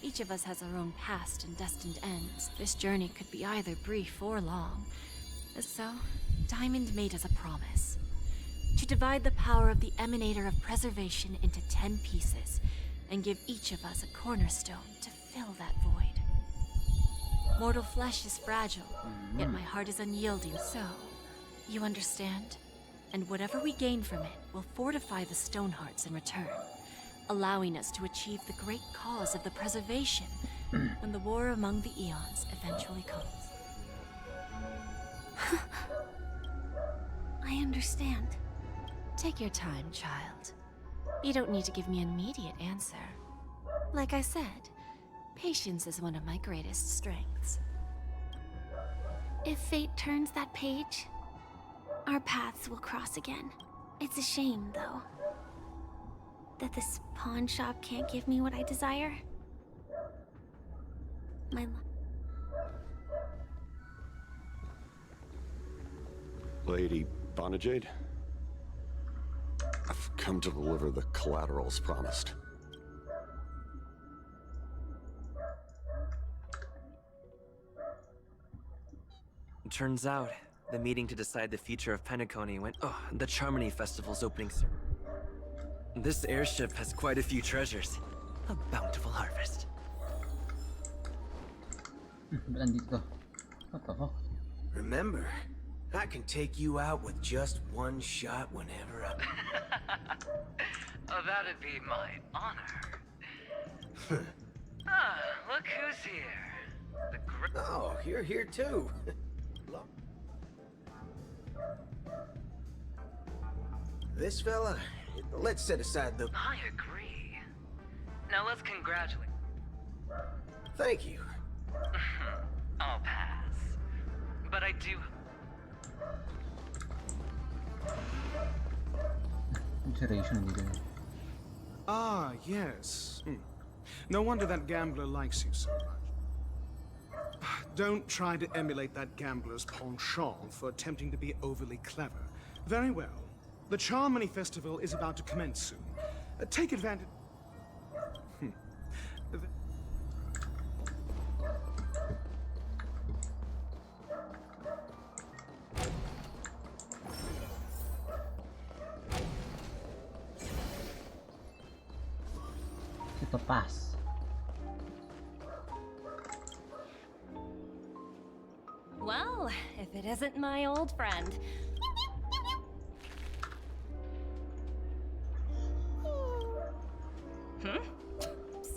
[SPEAKER 5] Each of us has our own past and destined ends. This journey could be either brief or long. So, Diamond made us a promise. To divide the power of the Emanator of Preservation into 10 pieces, and give each of us a cornerstone to fill that void. Mortal flesh is fragile, yet my heart is unyielding. So, you understand? And whatever we gain from it will fortify the Stonehearts in return, allowing us to achieve the great cause of the preservation when the war among the eons eventually comes.
[SPEAKER 2] I understand.
[SPEAKER 5] Take your time, child. You don't need to give me an immediate answer. Like I said, patience is one of my greatest strengths.
[SPEAKER 2] If fate turns that page, our paths will cross again. It's a shame, though, that this pawn shop can't give me what I desire.
[SPEAKER 15] Lady Bonajade? I've come to deliver the collaterals promised.
[SPEAKER 7] It turns out, the meeting to decide the future of Penacony went... Oh, the Charmony Festival's opening ceremony. This airship has quite a few treasures. A bountiful harvest.
[SPEAKER 16] Remember, I can take you out with just one shot whenever I...
[SPEAKER 17] Oh, that'd be my honor. Ah, look who's here. The
[SPEAKER 16] Oh, you're here too. This fella, let's set aside the...
[SPEAKER 17] I agree. Now let's congratulate...
[SPEAKER 16] Thank you.
[SPEAKER 17] I'll pass. But I do...
[SPEAKER 6] Ah, yes. No wonder that gambler likes you so much. Don't try to emulate that gambler's penchant for attempting to be overly clever. Very well. The Charmony Festival is about to commence soon. Take advantage...
[SPEAKER 1] Octopass.
[SPEAKER 13] Well, if it isn't my old friend.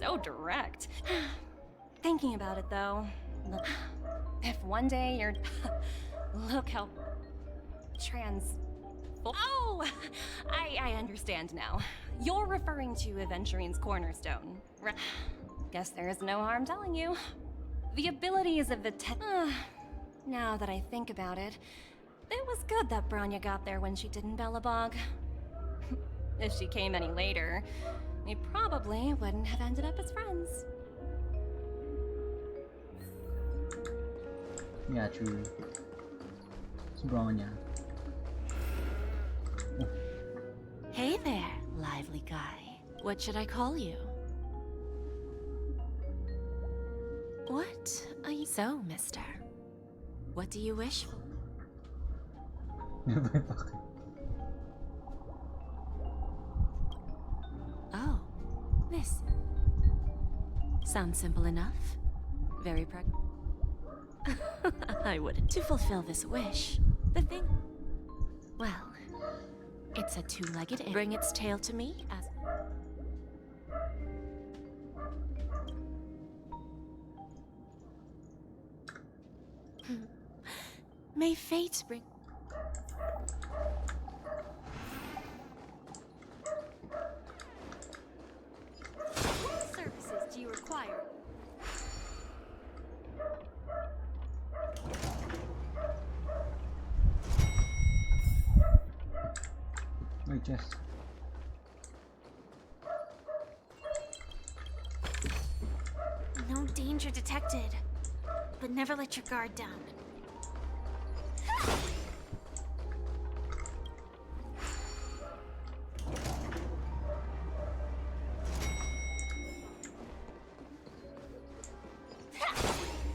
[SPEAKER 13] So direct. Thinking about it though, if one day you're... Look how... trans... Oh! I understand now. You're referring to Aventurine's cornerstone. Guess there is no harm telling you. The abilities of the now that I think about it, it was good that Branya got there when she didn't Bellabog. If she came any later, we probably wouldn't have ended up as friends.
[SPEAKER 1] Yeah, true. It's Branya.
[SPEAKER 5] Hey there, lively guy. What should I call you? What are you... So, mister, what do you wish for? Oh, this. Sounds simple enough. Very I wouldn't. To fulfill this wish, the thing... Well, it's a two-legged... Bring its tail to me as... May fate bring...
[SPEAKER 8] What services do you require?
[SPEAKER 1] Wait, Jess.
[SPEAKER 2] No danger detected. But never let your guard down.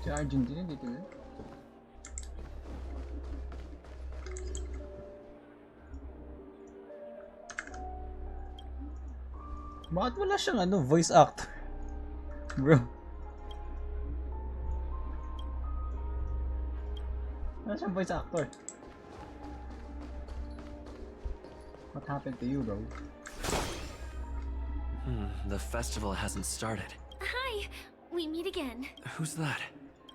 [SPEAKER 1] Si Argentina dito eh. Bakit wala siyang voice actor? Bro. Wala siyang voice actor. What happened to you, bro?
[SPEAKER 7] The festival hasn't started.
[SPEAKER 2] Hi! We meet again.
[SPEAKER 7] Who's that?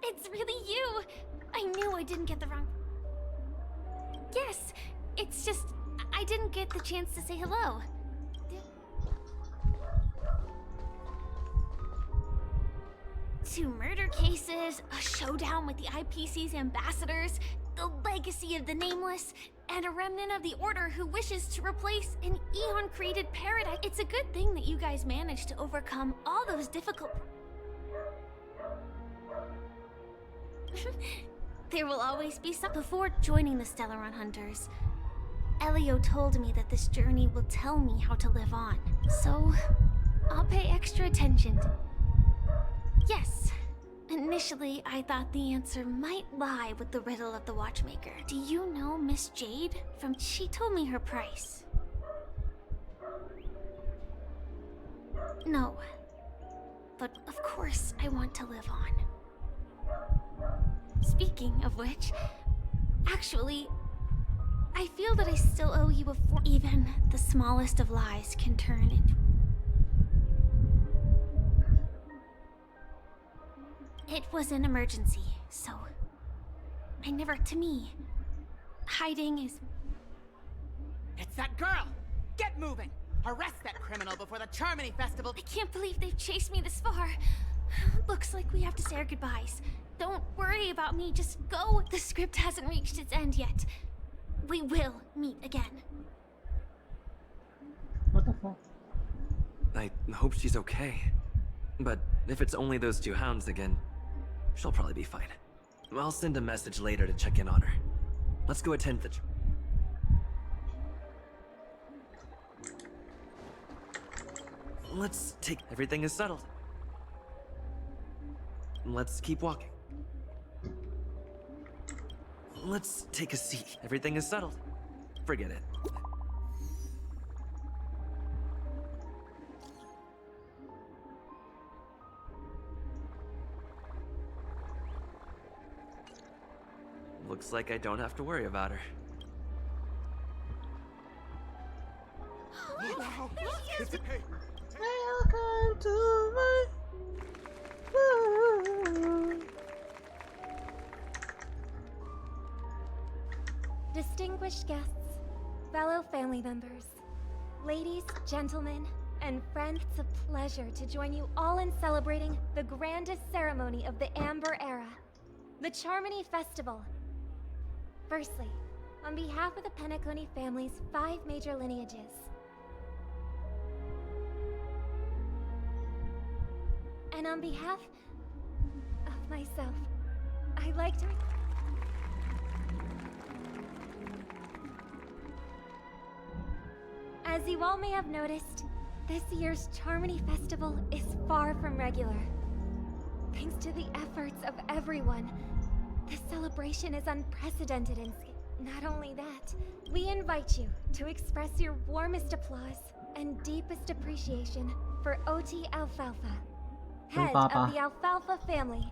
[SPEAKER 2] It's really you! I knew I didn't get the wrong... Yes, it's just... I didn't get the chance to say hello. Two murder cases, a showdown with the IPC's ambassadors, the legacy of the Nameless, and a remnant of the Order who wishes to replace an Eon-created paradise. It's a good thing that you guys managed to overcome all those difficult... There will always be some... Before joining the Stellaron Hunters, Elio told me that this journey will tell me how to live on. So, I'll pay extra attention. Yes. Initially, I thought the answer might lie with the riddle of the Watchmaker. Do you know Miss Jade? She told me her price. No. But of course, I want to live on. Speaking of which, actually, I feel that I still owe you a even the smallest of lies can turn into... It was an emergency, so... I never... To me, hiding is...
[SPEAKER 18] It's that girl! Get moving! Arrest that criminal before the Charmony Festival...
[SPEAKER 2] I can't believe they've chased me this far. Looks like we have to say our goodbyes. Don't worry about me, just go. The script hasn't reached its end yet. We will meet again.
[SPEAKER 1] What the fuck?
[SPEAKER 7] I hope she's okay. But if it's only those two hounds again, she'll probably be fine. I'll send a message later to check in on her. Let's go attend the... Let's take... Everything is settled. Let's keep walking. Let's take a seat. Everything is settled. Forget it. Looks like I don't have to worry about her.
[SPEAKER 1] Welcome to my world.
[SPEAKER 19] Distinguished guests, fellow family members, ladies, gentlemen, and friends, it's a pleasure to join you all in celebrating the grandest ceremony of the Amber Era, the Charmony Festival. Firstly, on behalf of the Penacony family's 5 major lineages, and on behalf of myself, I'd like to... As you all may have noticed, this year's Charmony Festival is far from regular. Thanks to the efforts of everyone, this celebration is unprecedented in scale. Not only that, we invite you to express your warmest applause and deepest appreciation for Oti Alfalfa, head of the Alfalfa family.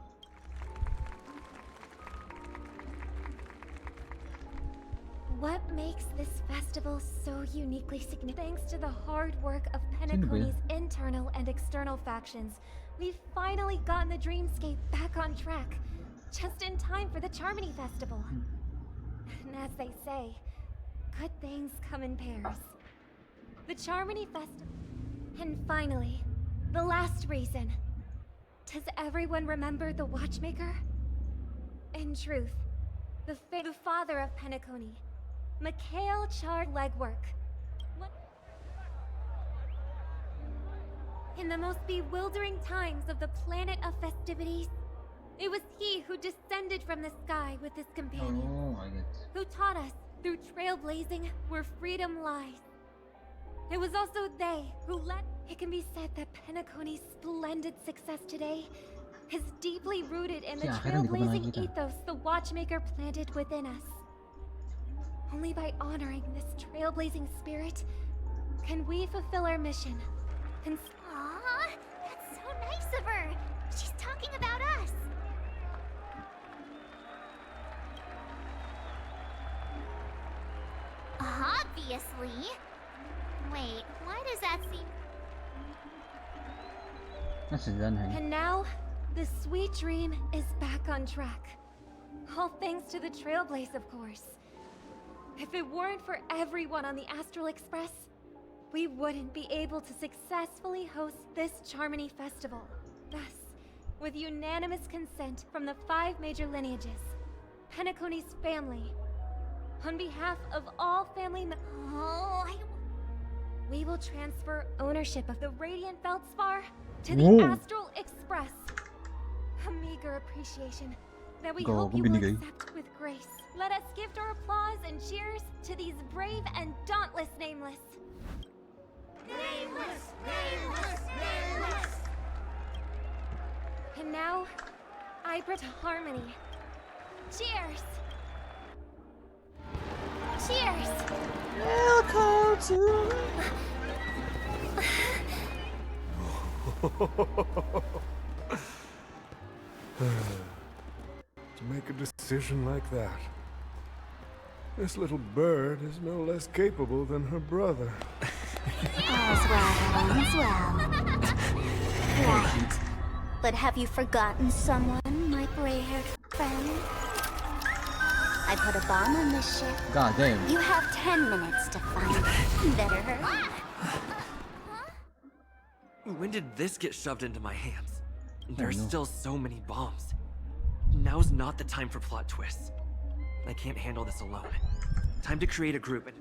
[SPEAKER 19] What makes this festival so uniquely significant? Thanks to the hard work of Penacony's internal and external factions, we've finally gotten the dreamscape back on track, just in time for the Charmony Festival. And as they say, good things come in pairs. The Charmony Festival. And finally, the last reason. Does everyone remember the Watchmaker? In truth, the father of Penacony, Mikhail Char legwork. In the most bewildering times of the planet of festivities, it was he who descended from the sky with his companions, who taught us through trailblazing where freedom lies. It was also they who led. It can be said that Penacony's splendid success today is deeply rooted in the trailblazing ethos the Watchmaker planted within us. Only by honoring this trailblazing spirit can we fulfill our mission. And
[SPEAKER 14] Aw, that's so nice of her. She's talking about us. Obviously. Wait, why does that seem...
[SPEAKER 19] And now, the sweet dream is back on track. All thanks to the Trailblaze, of course. If it weren't for everyone on the Astral Express, we wouldn't be able to successfully host this Charmony Festival. Thus, with unanimous consent from the 5 major lineages, Penacony's family, on behalf of all family we will transfer ownership of the Radiant Feldspar to the Astral Express. A meager appreciation that we hope you will accept with grace. Let us gift our applause and cheers to these brave and dauntless Nameless. Nameless! Nameless! Nameless! And now, I bring to harmony. Cheers! Cheers!
[SPEAKER 1] Welcome to...
[SPEAKER 6] To make a decision like that. This little bird is no less capable than her brother.
[SPEAKER 14] All's well, all's well. Right. But have you forgotten someone, my gray-haired friend? I put a bomb on this ship.
[SPEAKER 1] God damn.
[SPEAKER 14] You have 10 minutes to find it. Better hurry.
[SPEAKER 7] When did this get shoved into my hands? There are still so many bombs. Now's not the time for plot twists. I can't handle this alone. Time to create a group and...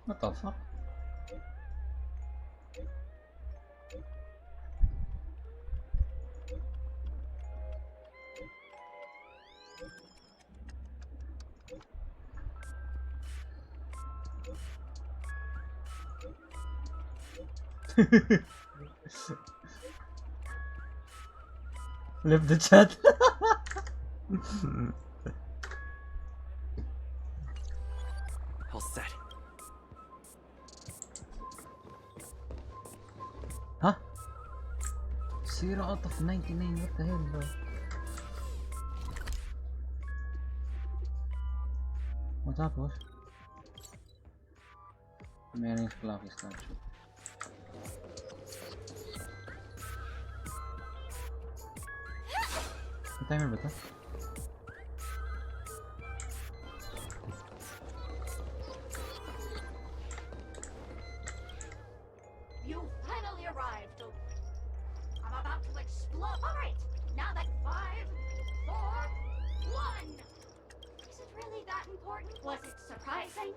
[SPEAKER 1] What the fuck? Left the chat.
[SPEAKER 7] All set.
[SPEAKER 1] Huh? 0 out of 99. What the hell, bro? What's up, boss? Manage clock statue. May timer ba to?
[SPEAKER 20] You finally arrived. I'm about to explode. All right, now that 5, 4, 1. Is it really that important? Was it surprising?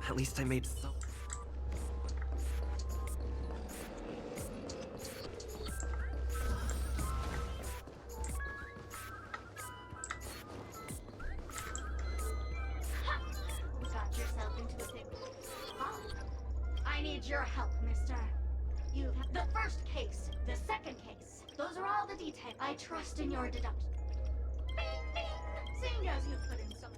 [SPEAKER 7] At least I made some.
[SPEAKER 20] Got yourself into a big... Huh? I need your help, mister. You've had the first case, the second case. Those are all the details. I trust in your deduction. Bing, bing! Seeing as you've put in so...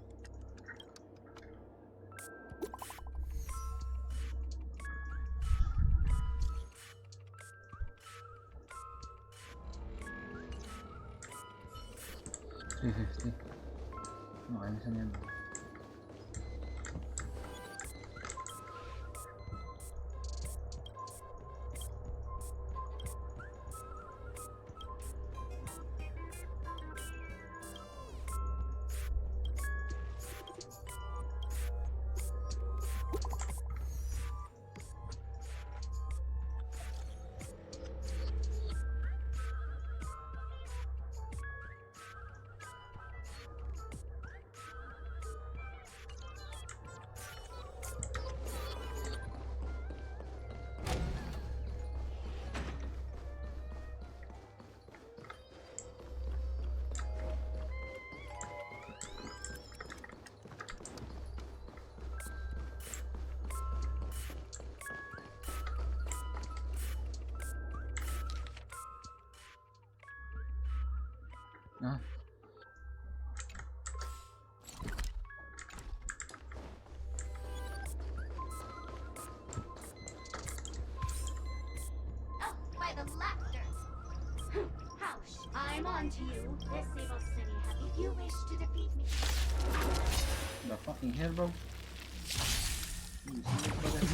[SPEAKER 1] $350. Okay, nasan yan? Ah.
[SPEAKER 20] Oh, by the laughter. Hausch, I'm on to you. This evil city, if you wish to defeat me.
[SPEAKER 1] The fucking hell, bro?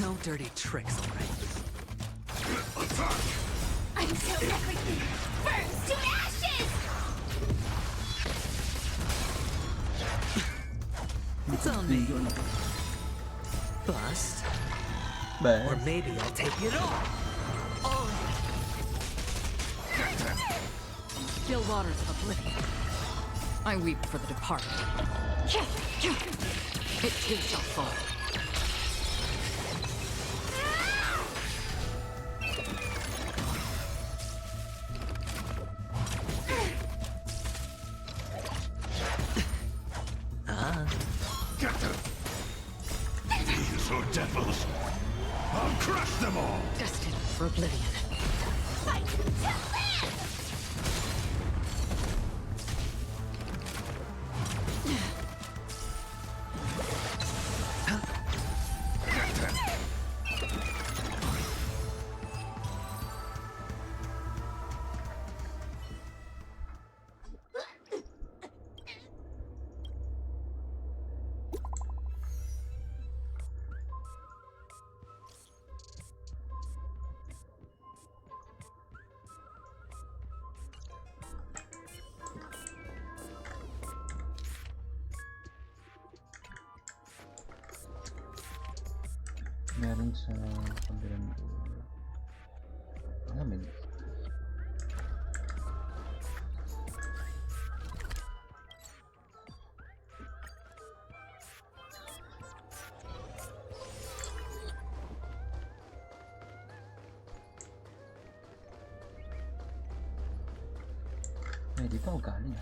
[SPEAKER 7] No dirty tricks, alright?
[SPEAKER 20] Until everything burns to ashes!
[SPEAKER 7] It's on me. Bust. Or maybe I'll take it all.
[SPEAKER 21] Still waters of oblivion. I weep for the departed. It too shall fall.
[SPEAKER 10] These are devils. I'll crush them all.
[SPEAKER 21] Destined for oblivion.
[SPEAKER 20] Fight to live!
[SPEAKER 1] sa kabilang dulo. May dito ako galing.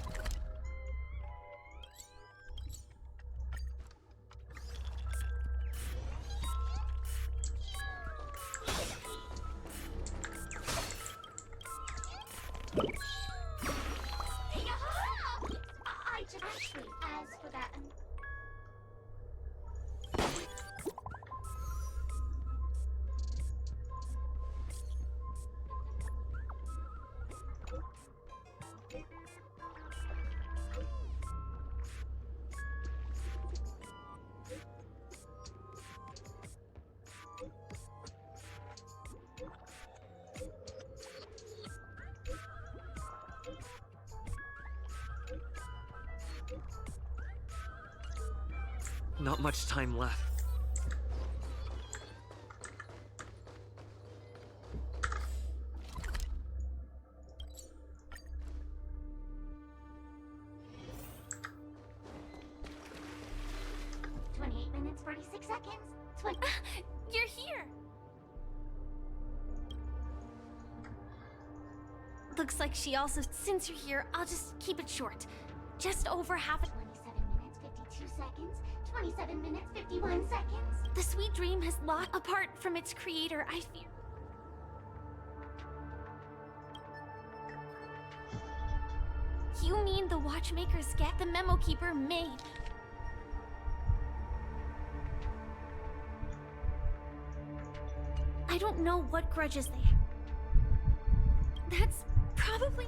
[SPEAKER 20] I just actually, as for that.
[SPEAKER 7] Not much time left.
[SPEAKER 20] Minutes, 46 seconds.
[SPEAKER 2] You're here. Looks like she also. Since you're here, I'll just keep it short. Just over half a.
[SPEAKER 20] 27 minutes, 52 seconds. 27 minutes, 51 seconds.
[SPEAKER 2] The sweet dream has locked apart from its creator, I fear. You mean the watchmakers get the memo keeper made? I don't know what grudges they have. That's probably...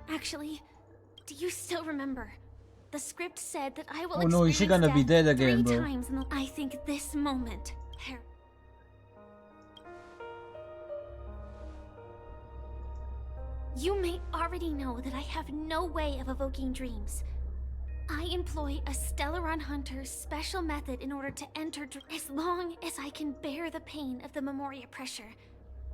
[SPEAKER 2] Actually, do you still remember? The script said that I will
[SPEAKER 1] Oh no, is she
[SPEAKER 2] experience
[SPEAKER 1] gonna be
[SPEAKER 2] death
[SPEAKER 1] dead again,
[SPEAKER 2] 3
[SPEAKER 1] bro?
[SPEAKER 2] times in the... I think this moment... You may already know that I have no way of evoking dreams. I employ a Stellaron Hunter's special method in order to enter as long as I can bear the pain of the Memoria pressure.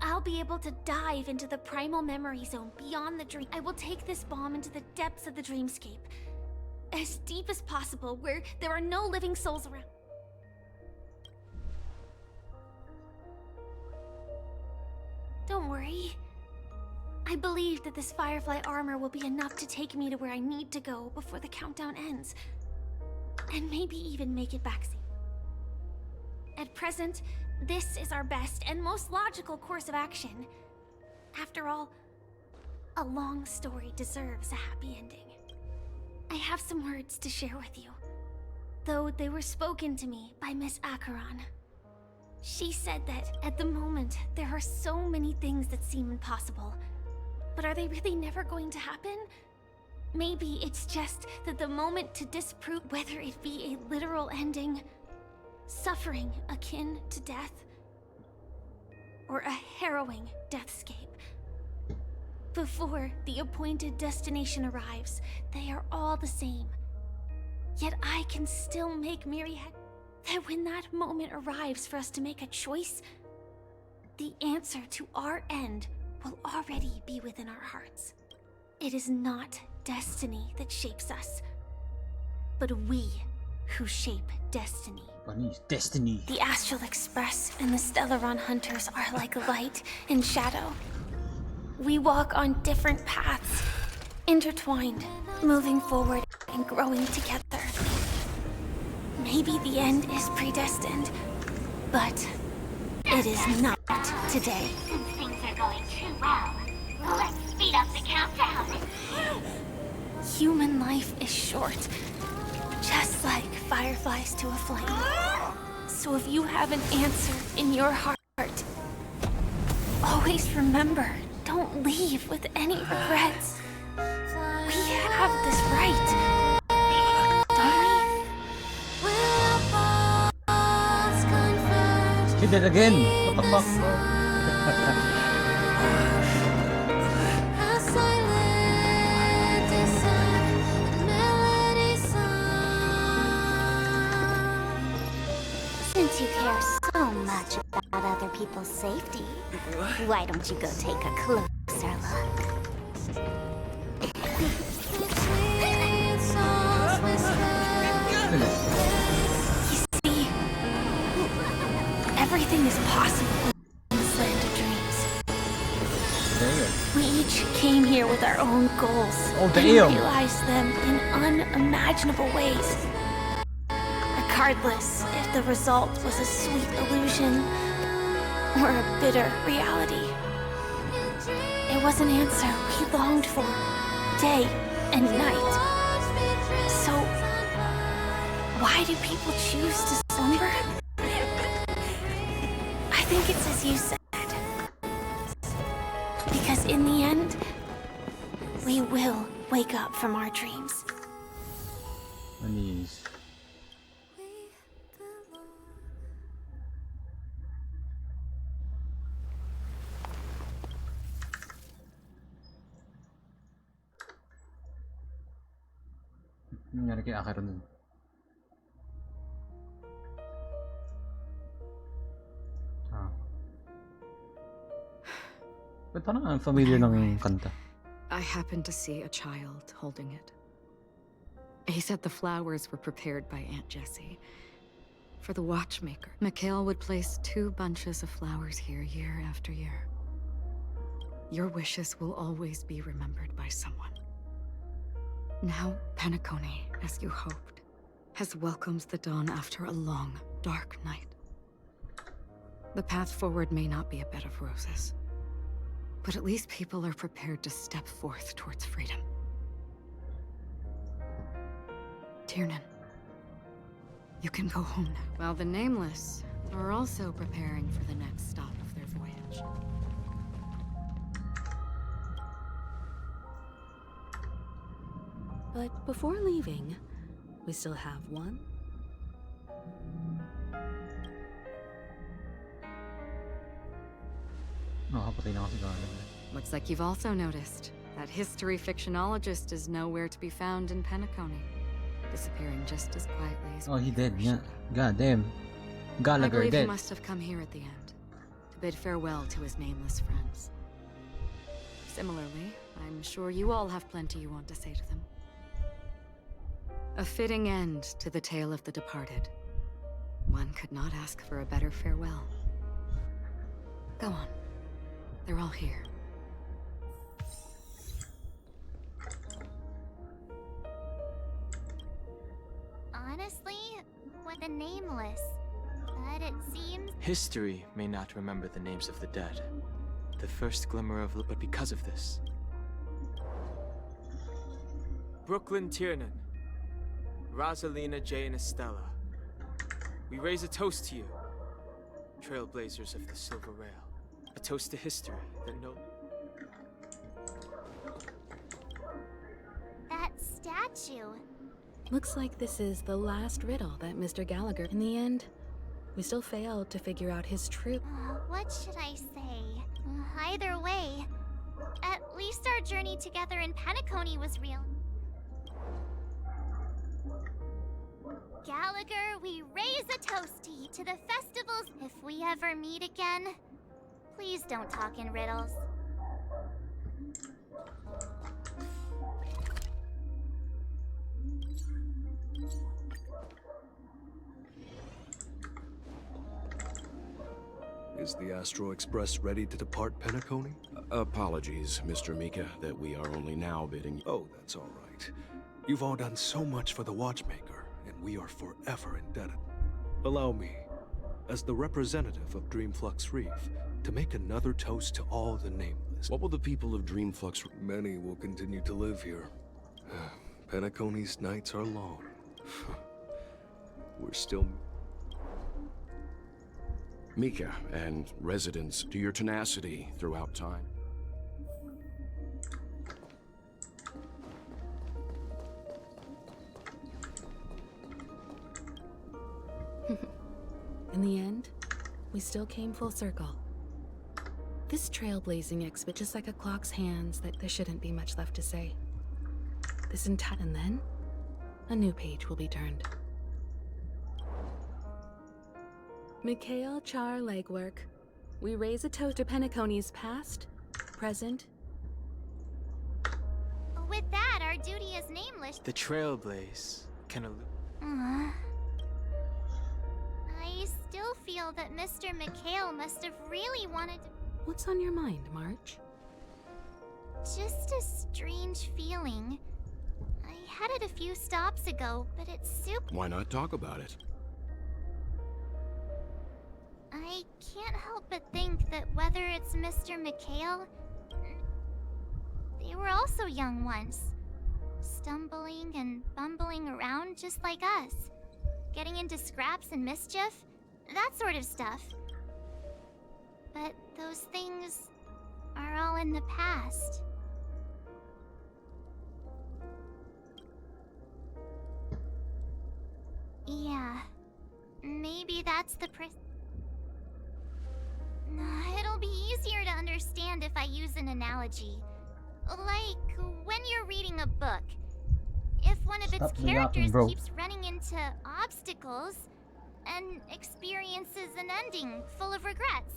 [SPEAKER 2] I'll be able to dive into the primal memory zone beyond the dream. I will take this bomb into the depths of the dreamscape. As deep as possible, where there are no living souls around. Don't worry. I believe that this Firefly armor will be enough to take me to where I need to go before the countdown ends. And maybe even make it back safe. At present, this is our best and most logical course of action. After all, a long story deserves a happy ending. I have some words to share with you, though they were spoken to me by Miss Acheron. She said that, at the moment, there are so many things that seem impossible. But are they really never going to happen? Maybe it's just that the moment to disprove whether it be a literal ending, suffering akin to death, or a harrowing deathscape. Before the appointed destination arrives, they are all the same. Yet I can still make myriad that when that moment arrives for us to make a choice, the answer to our end will already be within our hearts. It is not destiny that shapes us, but we who shape destiny.
[SPEAKER 1] Destiny.
[SPEAKER 2] The Astral Express and the Stellaron Hunters are like light and shadow. We walk on different paths, intertwined, moving forward and growing together. Maybe the end is predestined, but it is not today.
[SPEAKER 20] Since things are going too well, let's speed up the countdown.
[SPEAKER 2] Human life is short, just like fireflies to a flame. So if you have an answer in your heart, always remember, don't leave with any regrets. We have this right, don't we?
[SPEAKER 1] She did again. What the fuck, bro?
[SPEAKER 14] care so much about other people's safety, why don't you go take a closer look?
[SPEAKER 2] You see, everything is possible in this land of dreams. We each came here with our own goals and realized them in unimaginable ways. Regardless if the result was a sweet illusion or a bitter reality. It was an answer we longed for, day and night. So, why do people choose to slumber? I think it's as you said. Because in the end, we will wake up from our dreams.
[SPEAKER 1] Manis. Nangyari kay Akira nun. Ba't parang ang familiar ng kanta?
[SPEAKER 3] I happened to see a child holding it. He said the flowers were prepared by Aunt Jessie for the watchmaker. Mikhail would place 2 bunches of flowers here year after year. Your wishes will always be remembered by someone. Now, Penacony, as you hoped, has welcomed the dawn after a long, dark night. The path forward may not be a bed of roses, but at least people are prepared to step forth towards freedom. Tiernan, you can go home now, while the Nameless are also preparing for the next stop of their voyage.
[SPEAKER 12] But before leaving, we still have one.
[SPEAKER 3] Looks like you've also noticed that history fictionologist is nowhere to be found in Penacony, disappearing just as quietly as.
[SPEAKER 1] Oh, he did, yeah. God damn. Gallagher
[SPEAKER 3] I believe
[SPEAKER 1] dead.
[SPEAKER 3] he must have come here at the end to bid farewell to his nameless friends. Similarly, I'm sure you all have plenty you want to say to them. A fitting end to the tale of the departed. One could not ask for a better farewell. Go on. They're all here.
[SPEAKER 2] Honestly, with the Nameless, but it seems...
[SPEAKER 9] History may not remember the names of the dead. The first glimmer of... But because of this... Brooklyn Tiernan, Rosalina J. and Estella, we raise a toast to you, trailblazers of the Silver Rail. A toast to history that no...
[SPEAKER 2] That statue.
[SPEAKER 12] Looks like this is the last riddle that Mr. Gallagher. In the end, we still failed to figure out his true.
[SPEAKER 2] What should I say? Either way, at least our journey together in Penacony was real. Gallagher, we raise a toast to the festivals. If we ever meet again, please don't talk in riddles.
[SPEAKER 6] Is the Astro Express ready to depart Penacony?
[SPEAKER 10] Apologies, Mr. Mika, that we are only now bidding.
[SPEAKER 6] Oh, that's all right. You've all done so much for the Watchmaker, and we are forever indebted. Allow me, as the representative of Dreamflux Reef, to make another toast to all the nameless.
[SPEAKER 10] What will the people of Dreamflux...
[SPEAKER 6] Many will continue to live here. Penacony's nights are long. We're still...
[SPEAKER 10] Mika and residents, to your tenacity throughout time.
[SPEAKER 12] In the end, we still came full circle. This trailblazing exhibit, just like a clock's hands, that there shouldn't be much left to say. This entire... And then, a new page will be turned. Mikhail Char legwork. We raise a toast to Penacony's past, present.
[SPEAKER 2] With that, our duty as nameless.
[SPEAKER 9] The Trailblaze can elude.
[SPEAKER 2] I still feel that Mr. Mikhail must have really wanted to.
[SPEAKER 12] What's on your mind, March?
[SPEAKER 2] Just a strange feeling. I had it a few stops ago, but it's super.
[SPEAKER 10] Why not talk about it?
[SPEAKER 2] I can't help but think that whether it's Mr. Mikhail, they were also young once. Stumbling and bumbling around just like us. Getting into scraps and mischief, that sort of stuff. But those things are all in the past. Yeah, maybe that's the it'll be easier to understand if I use an analogy. Like when you're reading a book. If one of its characters keeps running into obstacles and experiences an ending full of regrets.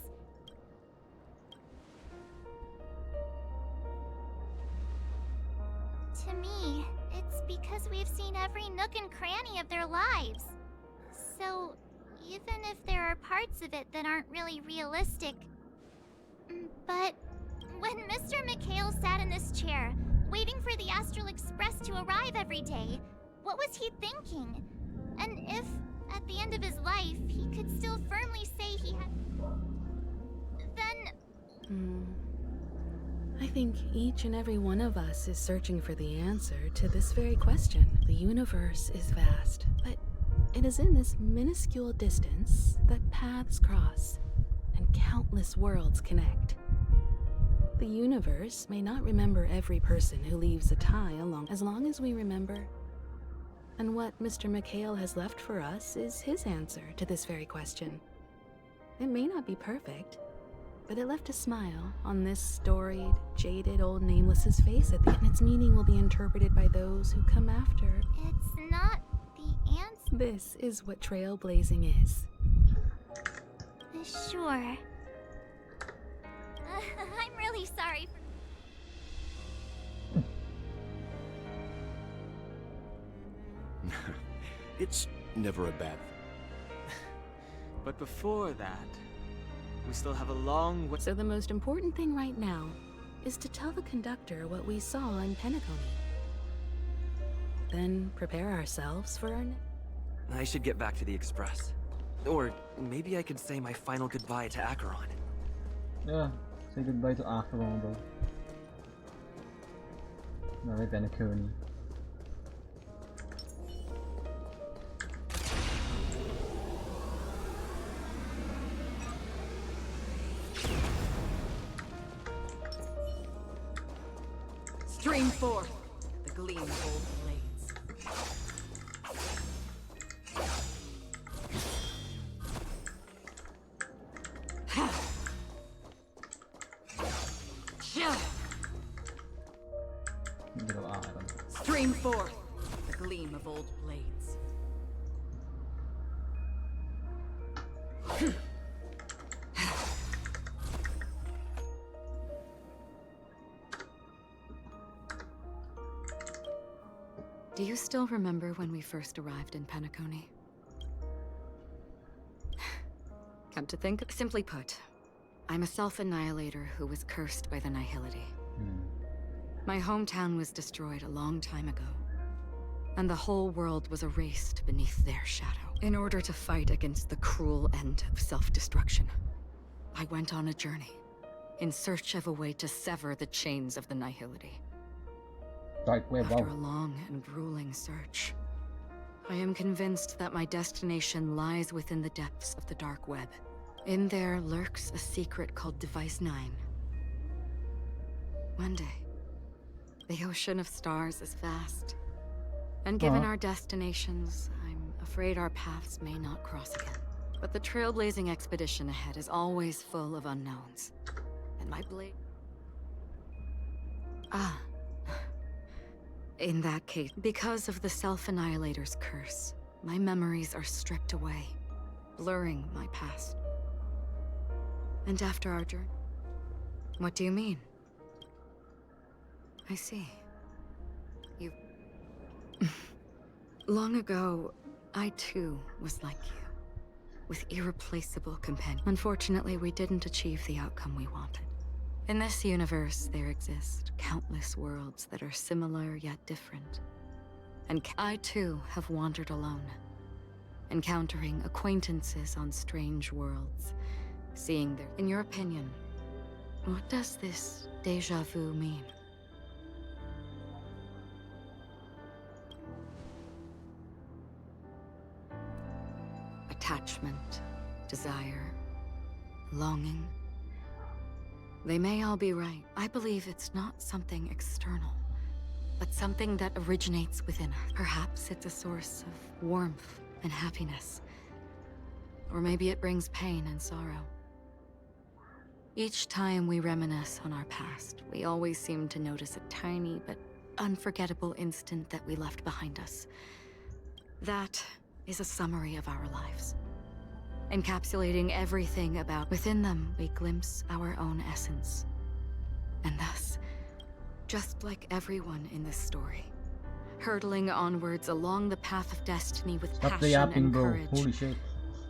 [SPEAKER 2] To me, it's because we've seen every nook and cranny of their lives. So, even if there are parts of it that aren't really realistic. But when Mr. Mikhail sat in this chair, waiting for the Astral Express to arrive every day, what was he thinking? And if, at the end of his life, he could still firmly say he had... Then...
[SPEAKER 12] I think each and every one of us is searching for the answer to this very question. The universe is vast, but it is in this minuscule distance that paths cross and countless worlds connect. The universe may not remember every person who leaves a tie along, as long as we remember. And what Mr. Mikhail has left for us is his answer to this very question. It may not be perfect, but it left a smile on this storied, jaded old Nameless's face at the end. Its meaning will be interpreted by those who come after.
[SPEAKER 2] It's not the answer.
[SPEAKER 12] This is what trailblazing is.
[SPEAKER 2] Sure. I'm really sorry for...
[SPEAKER 10] It's never a bad thing.
[SPEAKER 9] But before that, we still have a long way.
[SPEAKER 12] So the most important thing right now is to tell the conductor what we saw in Penacony. Then prepare ourselves for our...
[SPEAKER 7] I should get back to the Express. Or maybe I could say my final goodbye to Acheron.
[SPEAKER 1] Yeah, say goodbye to Acheron, bro. Alright, Penacony.
[SPEAKER 21] Stream forth the gleam of old blades. Stream forth the gleam of old blades.
[SPEAKER 3] Do you still remember when we first arrived in Penacony? Come to think, simply put, I'm a self-annihilator who was cursed by the Nihility. My hometown was destroyed a long time ago, and the whole world was erased beneath their shadow. In order to fight against the cruel end of self-destruction, I went on a journey, in search of a way to sever the chains of the Nihility. After a long and grueling search, I am convinced that my destination lies within the depths of the dark web. In there lurks a secret called Device 9. One day, the ocean of stars is vast. And given our destinations, I'm afraid our paths may not cross again. But the trailblazing expedition ahead is always full of unknowns. And my blade... In that case, because of the Self-Annihilator's curse, my memories are stripped away. blurring my past. And after our journey... What do you mean? I see. You... Long ago, I too was like you, with irreplaceable companion. Unfortunately, we didn't achieve the outcome we wanted. In this universe, there exist countless worlds that are similar yet different. And I too have wandered alone, encountering acquaintances on strange worlds, seeing their... In your opinion, what does this déjà vu mean? Attachment, desire, longing. They may all be right. I believe it's not something external, but something that originates within us. Perhaps it's a source of warmth and happiness. Or maybe it brings pain and sorrow. Each time we reminisce on our past, we always seem to notice a tiny but unforgettable instant that we left behind us. That is a summary of our lives, encapsulating everything about. Within them, we glimpse our own essence. And thus, just like everyone in this story, hurtling onwards along the path of destiny with passion and courage.
[SPEAKER 1] Holy shit.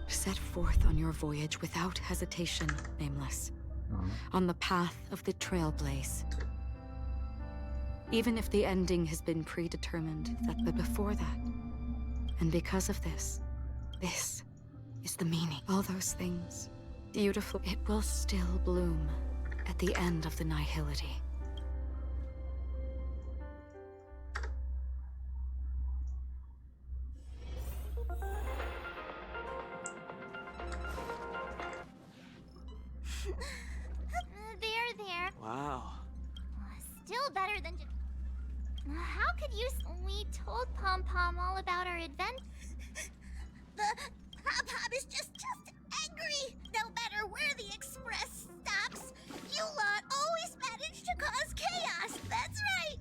[SPEAKER 3] Set forth on your voyage without hesitation, Nameless. On the path of the Trailblaze. Even if the ending has been predetermined, but before that, and because of this is the meaning. All those things, beautiful, it will still bloom at the end of the nihility.
[SPEAKER 2] There.
[SPEAKER 9] Wow.
[SPEAKER 2] Still better than just... How could you... We told Pom Pom all about our adventure.
[SPEAKER 14] The Pop-Pop is just angry. No matter where the express stops, you lot always manage to cause chaos. That's right.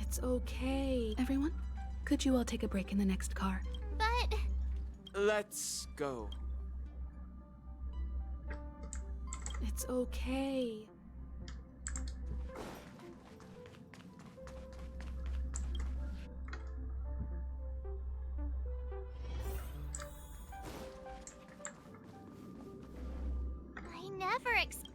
[SPEAKER 12] It's okay. Everyone, could you all take a break in the next car?
[SPEAKER 2] But...
[SPEAKER 9] Let's go.
[SPEAKER 12] It's okay.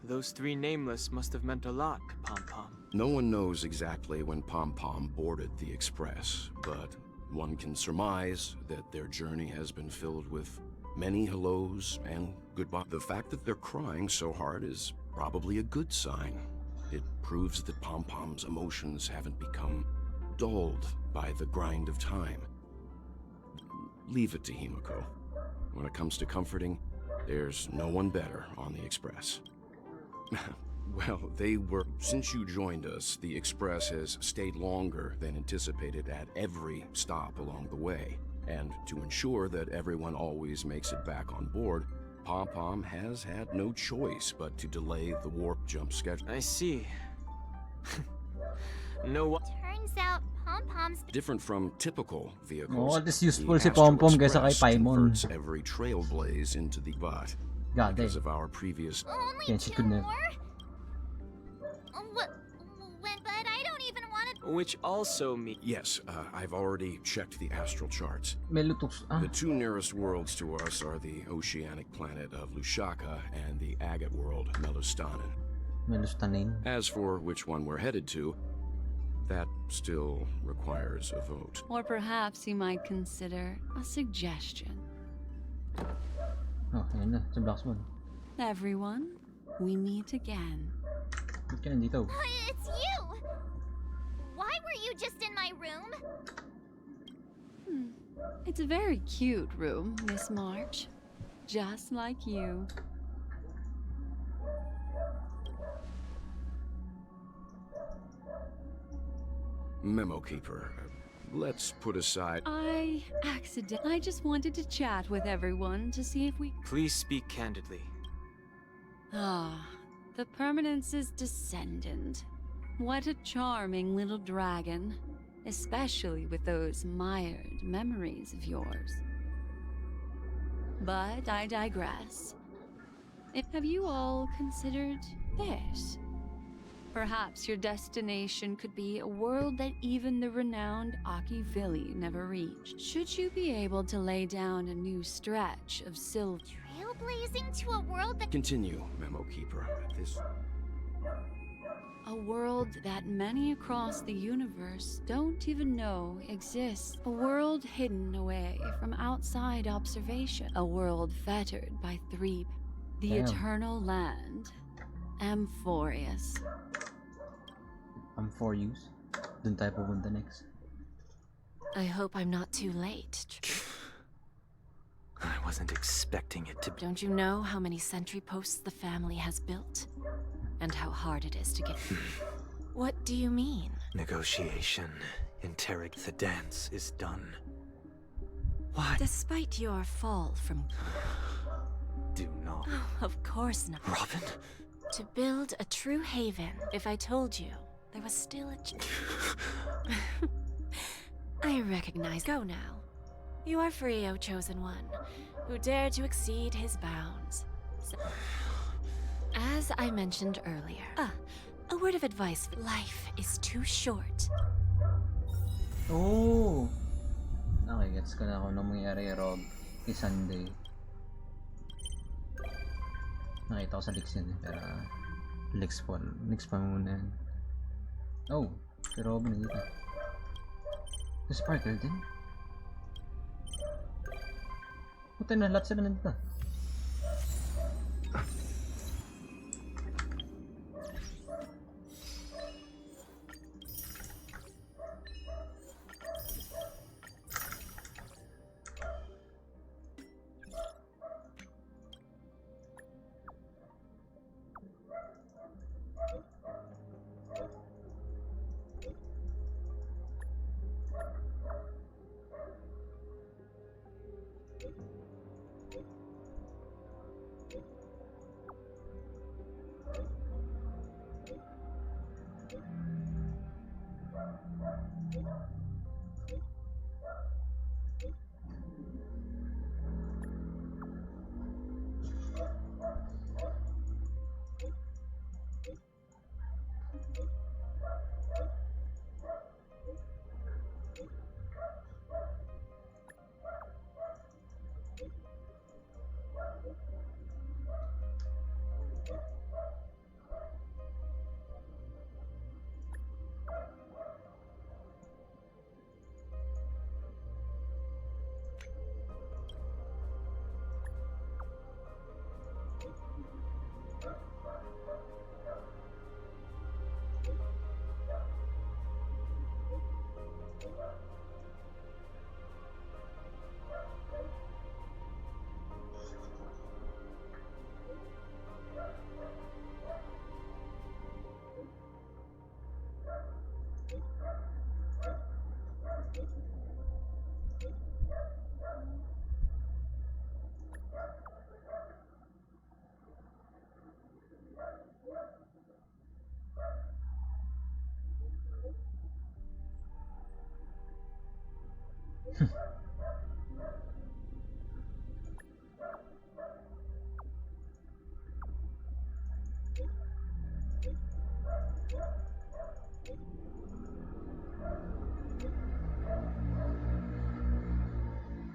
[SPEAKER 9] Those three Nameless must have meant a lot to Pom Pom.
[SPEAKER 10] No one knows exactly when Pom Pom boarded the Express, but one can surmise that their journey has been filled with many hellos and goodbye. The fact that they're crying so hard is probably a good sign. It proves that Pom Pom's emotions haven't become dulled by the grind of time. Leave it to Himiko. When it comes to comforting, there's no one better on the Express. Well, since you joined us, the Express has stayed longer than anticipated at every stop along the way. And to ensure that everyone always makes it back on board, Pom Pom has had no choice but to delay the warp jump schedule.
[SPEAKER 9] I see. No.
[SPEAKER 2] Turns out Pom Pom's
[SPEAKER 10] different from typical vehicles.
[SPEAKER 1] This useful si Pom Pom kaysa kay Paimon.
[SPEAKER 10] Converts every Trailblaze into the bot. Because of our previous.
[SPEAKER 2] Only two more? But I don't even want to.
[SPEAKER 9] Which also means.
[SPEAKER 10] Yes, I've already checked the astral charts.
[SPEAKER 1] The
[SPEAKER 10] two nearest worlds to us are the oceanic planet of Lushaka and the agate world, Melustanin. As for which one we're headed to, that still requires a vote.
[SPEAKER 21] Or perhaps you might consider a suggestion.
[SPEAKER 1] Oh, ayan na, sa Blacksmon.
[SPEAKER 21] Everyone, we meet again.
[SPEAKER 1] Ba't ka nandito?
[SPEAKER 2] It's you! Why were you just in my room?
[SPEAKER 21] It's a very cute room, Miss March. Just like you.
[SPEAKER 10] Memo Keeper, let's put aside...
[SPEAKER 21] I just wanted to chat with everyone to see if we...
[SPEAKER 9] Please speak candidly.
[SPEAKER 21] Ah, the Permanence's descendant. What a charming little dragon. Especially with those mired memories of yours.
[SPEAKER 11] But I digress. Have you all considered this? Perhaps your destination could be a world that even the renowned Akivili never reached. Should you be able to lay down a new stretch of silver...
[SPEAKER 2] Trailblazing to a world that...
[SPEAKER 10] Continue, Memo Keeper. This...
[SPEAKER 11] A world that many across the universe don't even know exists. A world hidden away from outside observation. A world fettered by three... The
[SPEAKER 1] Damn.
[SPEAKER 11] eternal land. Amphorius.
[SPEAKER 1] Amphorius? Dun tayo pupunta next.
[SPEAKER 5] I hope I'm not too late.
[SPEAKER 7] I wasn't expecting it to be.
[SPEAKER 5] Don't you know how many sentry posts the family has built? And how hard it is to get... What do you mean?
[SPEAKER 7] Negotiation. The dance is done. What?
[SPEAKER 5] Despite your fall from...
[SPEAKER 7] Do not.
[SPEAKER 5] Oh, of course not.
[SPEAKER 7] Robin?
[SPEAKER 5] To build a true haven, if I told you, there was still a... I recognize. Go now. You are free, O Chosen One, who dare to exceed his bounds. As I mentioned earlier, a word of advice. Life is too short.
[SPEAKER 1] Oh! Okay, gets ko na kung ano mangyari, Rob. Kay Sunday. Nakita ko sa leaks yun eh, pero... Leaks pa muna yan. Oh! Si Robin na dito. Si Sparkle din. Puta na, lahat sila nandito.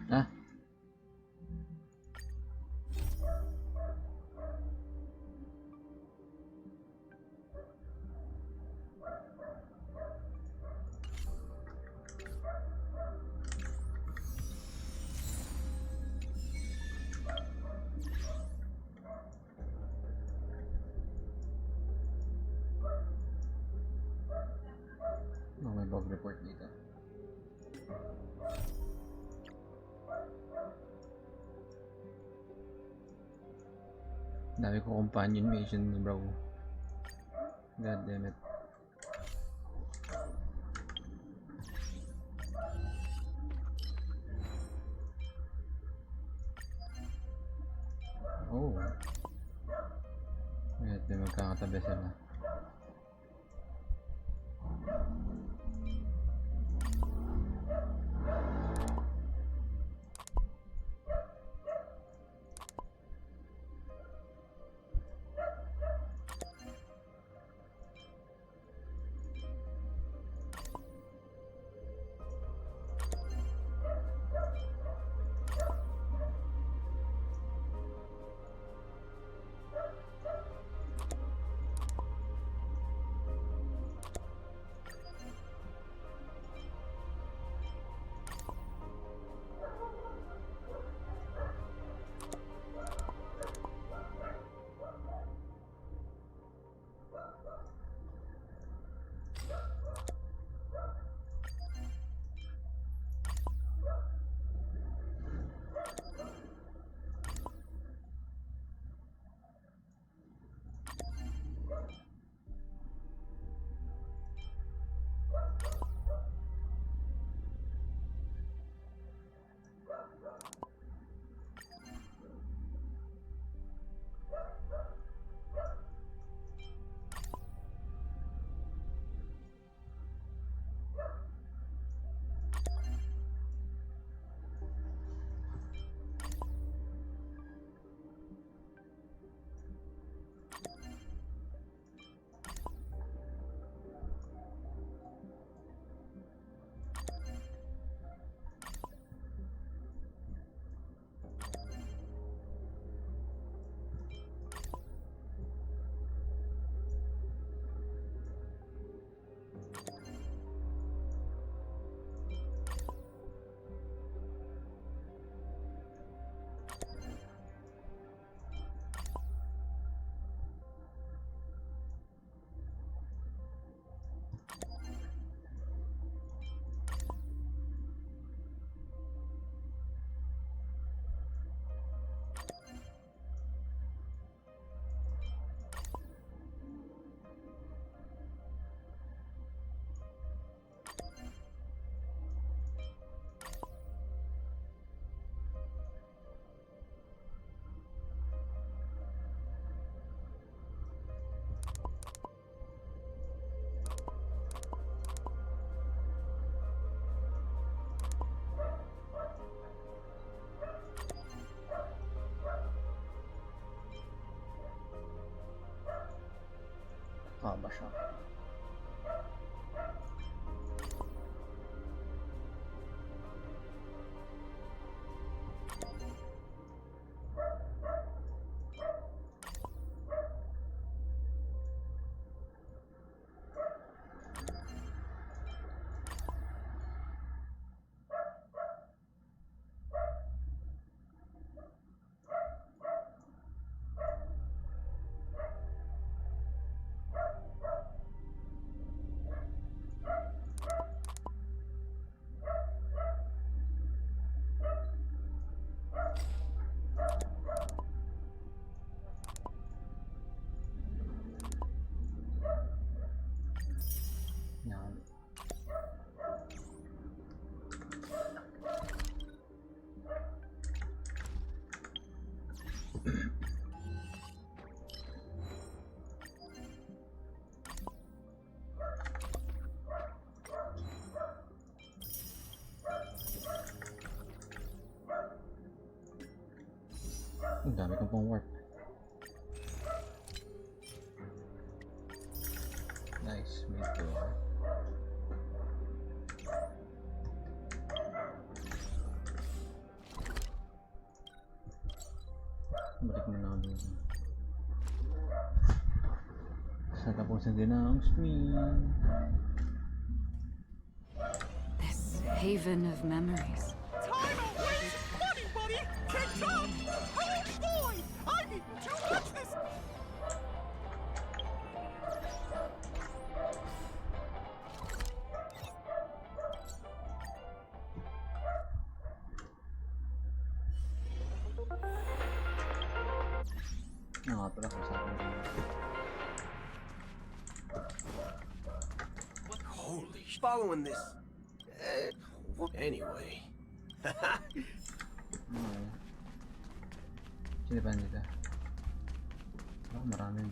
[SPEAKER 1] Ah. Oh, may bug report dito. Dami ko companion missions, bro. God damn it. Oh. Wait, may magkakatabi sila. Nakakaba siya. Yan. Ang dami kong pang warp. Nice, made to. Balik mo na ako. Sa tapusin din ang stream.
[SPEAKER 3] This haven of memories.
[SPEAKER 18] Time away! Buddy, buddy! Kicked up! Oh boy! I've eaten too much this...
[SPEAKER 1] Nakapala ko sa akin.
[SPEAKER 16] Holy following this. Anyway.
[SPEAKER 1] Okay. Sino pa nila? Oh, marami.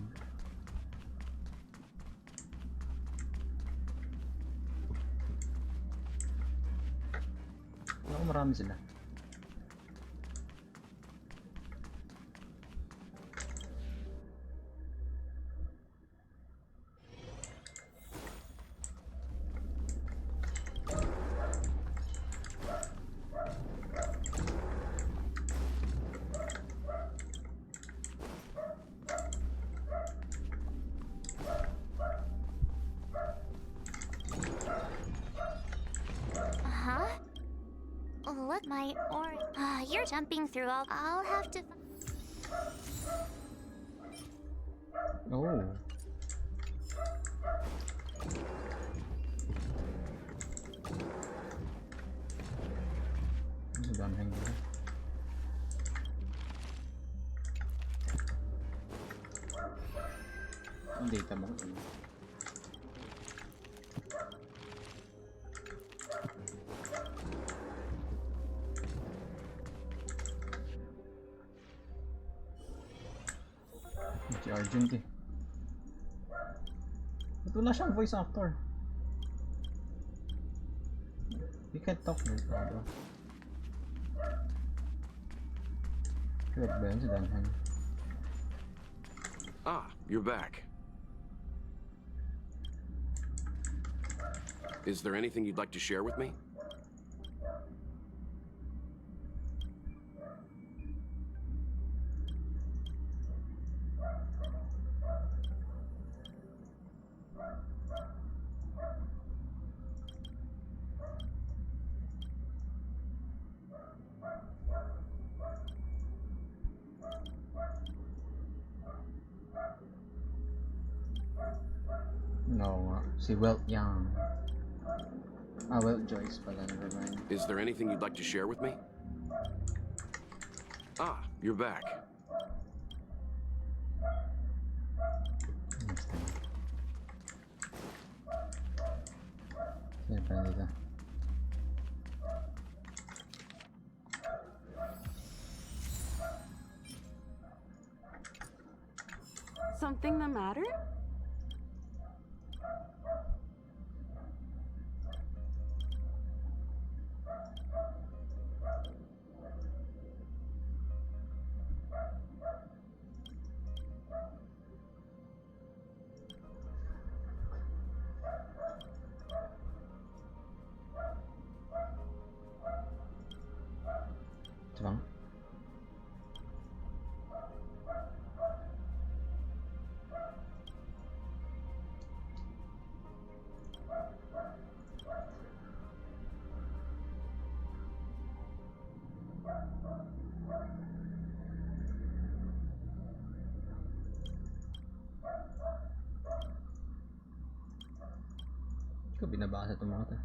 [SPEAKER 1] Oh, marami sila.
[SPEAKER 2] Huh? Look, my or you're jumping through all. I'll have to.
[SPEAKER 1] Oh. Ano ba ang hanggang? Ang data mo. Si Argent eh. Ba't wala siyang voice actor? You can't talk with that bro. Correct ba yun si Danhan?
[SPEAKER 10] Ah, you're back. Is there anything you'd like to share with me?
[SPEAKER 1] No, si Welt Young. Ah, Welt Joyce pala, never mind.
[SPEAKER 10] Is there anything you'd like to share with me? Ah, you're back.
[SPEAKER 1] Sino pa nila?
[SPEAKER 4] Something the matter?
[SPEAKER 1] Ito binabasa itong mga to.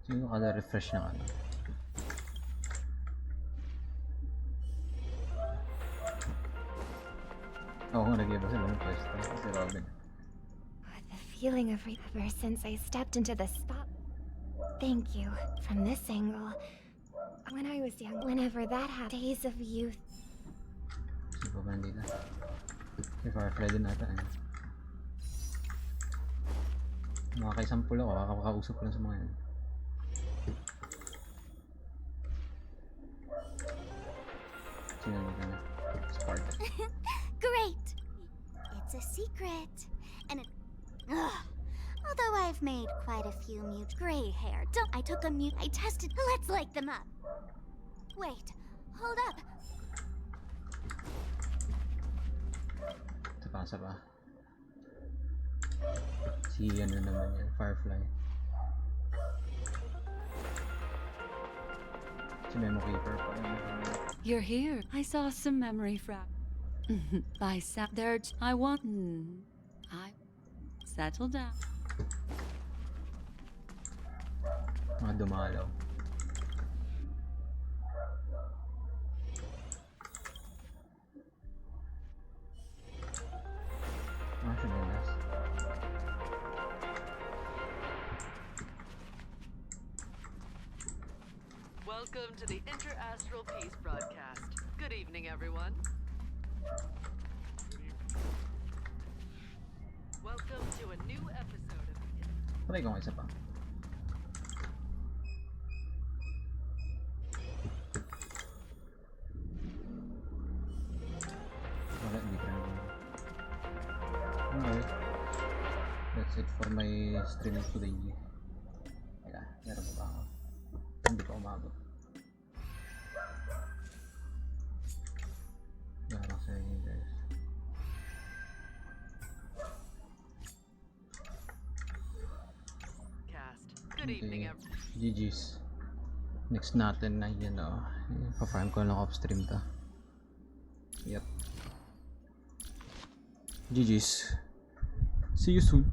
[SPEAKER 1] Sino kada refresh ng ano? Oo nga, nag-iba sila ng pwesto. Si Robin.
[SPEAKER 19] The feeling of ever since I stepped into the spot. Thank you. From this angle, when I was young, whenever that happened, days of youth.
[SPEAKER 1] Si Boba nandito. Si Firefly din ata. Makakaisampul ako, kakakausap ko lang sa mga yan. Sino nandito na? Spark.
[SPEAKER 14] Great! It's a secret. And it... Ugh. Although I've made quite a few mute gray hair. I took a mute... I tested... Let's light them up. Wait. Hold up.
[SPEAKER 1] Sa pa. Si ano naman yan, Firefly. Si Memo Keeper pa rin.
[SPEAKER 11] You're here. I saw some memory frag. By there, I want. I settle down.
[SPEAKER 1] Mga dumalaw. Sinelas.
[SPEAKER 17] Welcome to the Inter-Astral Peace broadcast. Good evening, everyone. Welcome to a new episode of
[SPEAKER 1] Try ko nga isa pa. Wala, hindi pa rin. Alright. That's it for my stream today. Teka, meron pa ako. Hindi pa umabot. Garang sa inyo guys.
[SPEAKER 17] Good evening,
[SPEAKER 1] GG's. Next natin na yun o. Pa-farm ko lang off stream to. Yep. GG's. See you soon.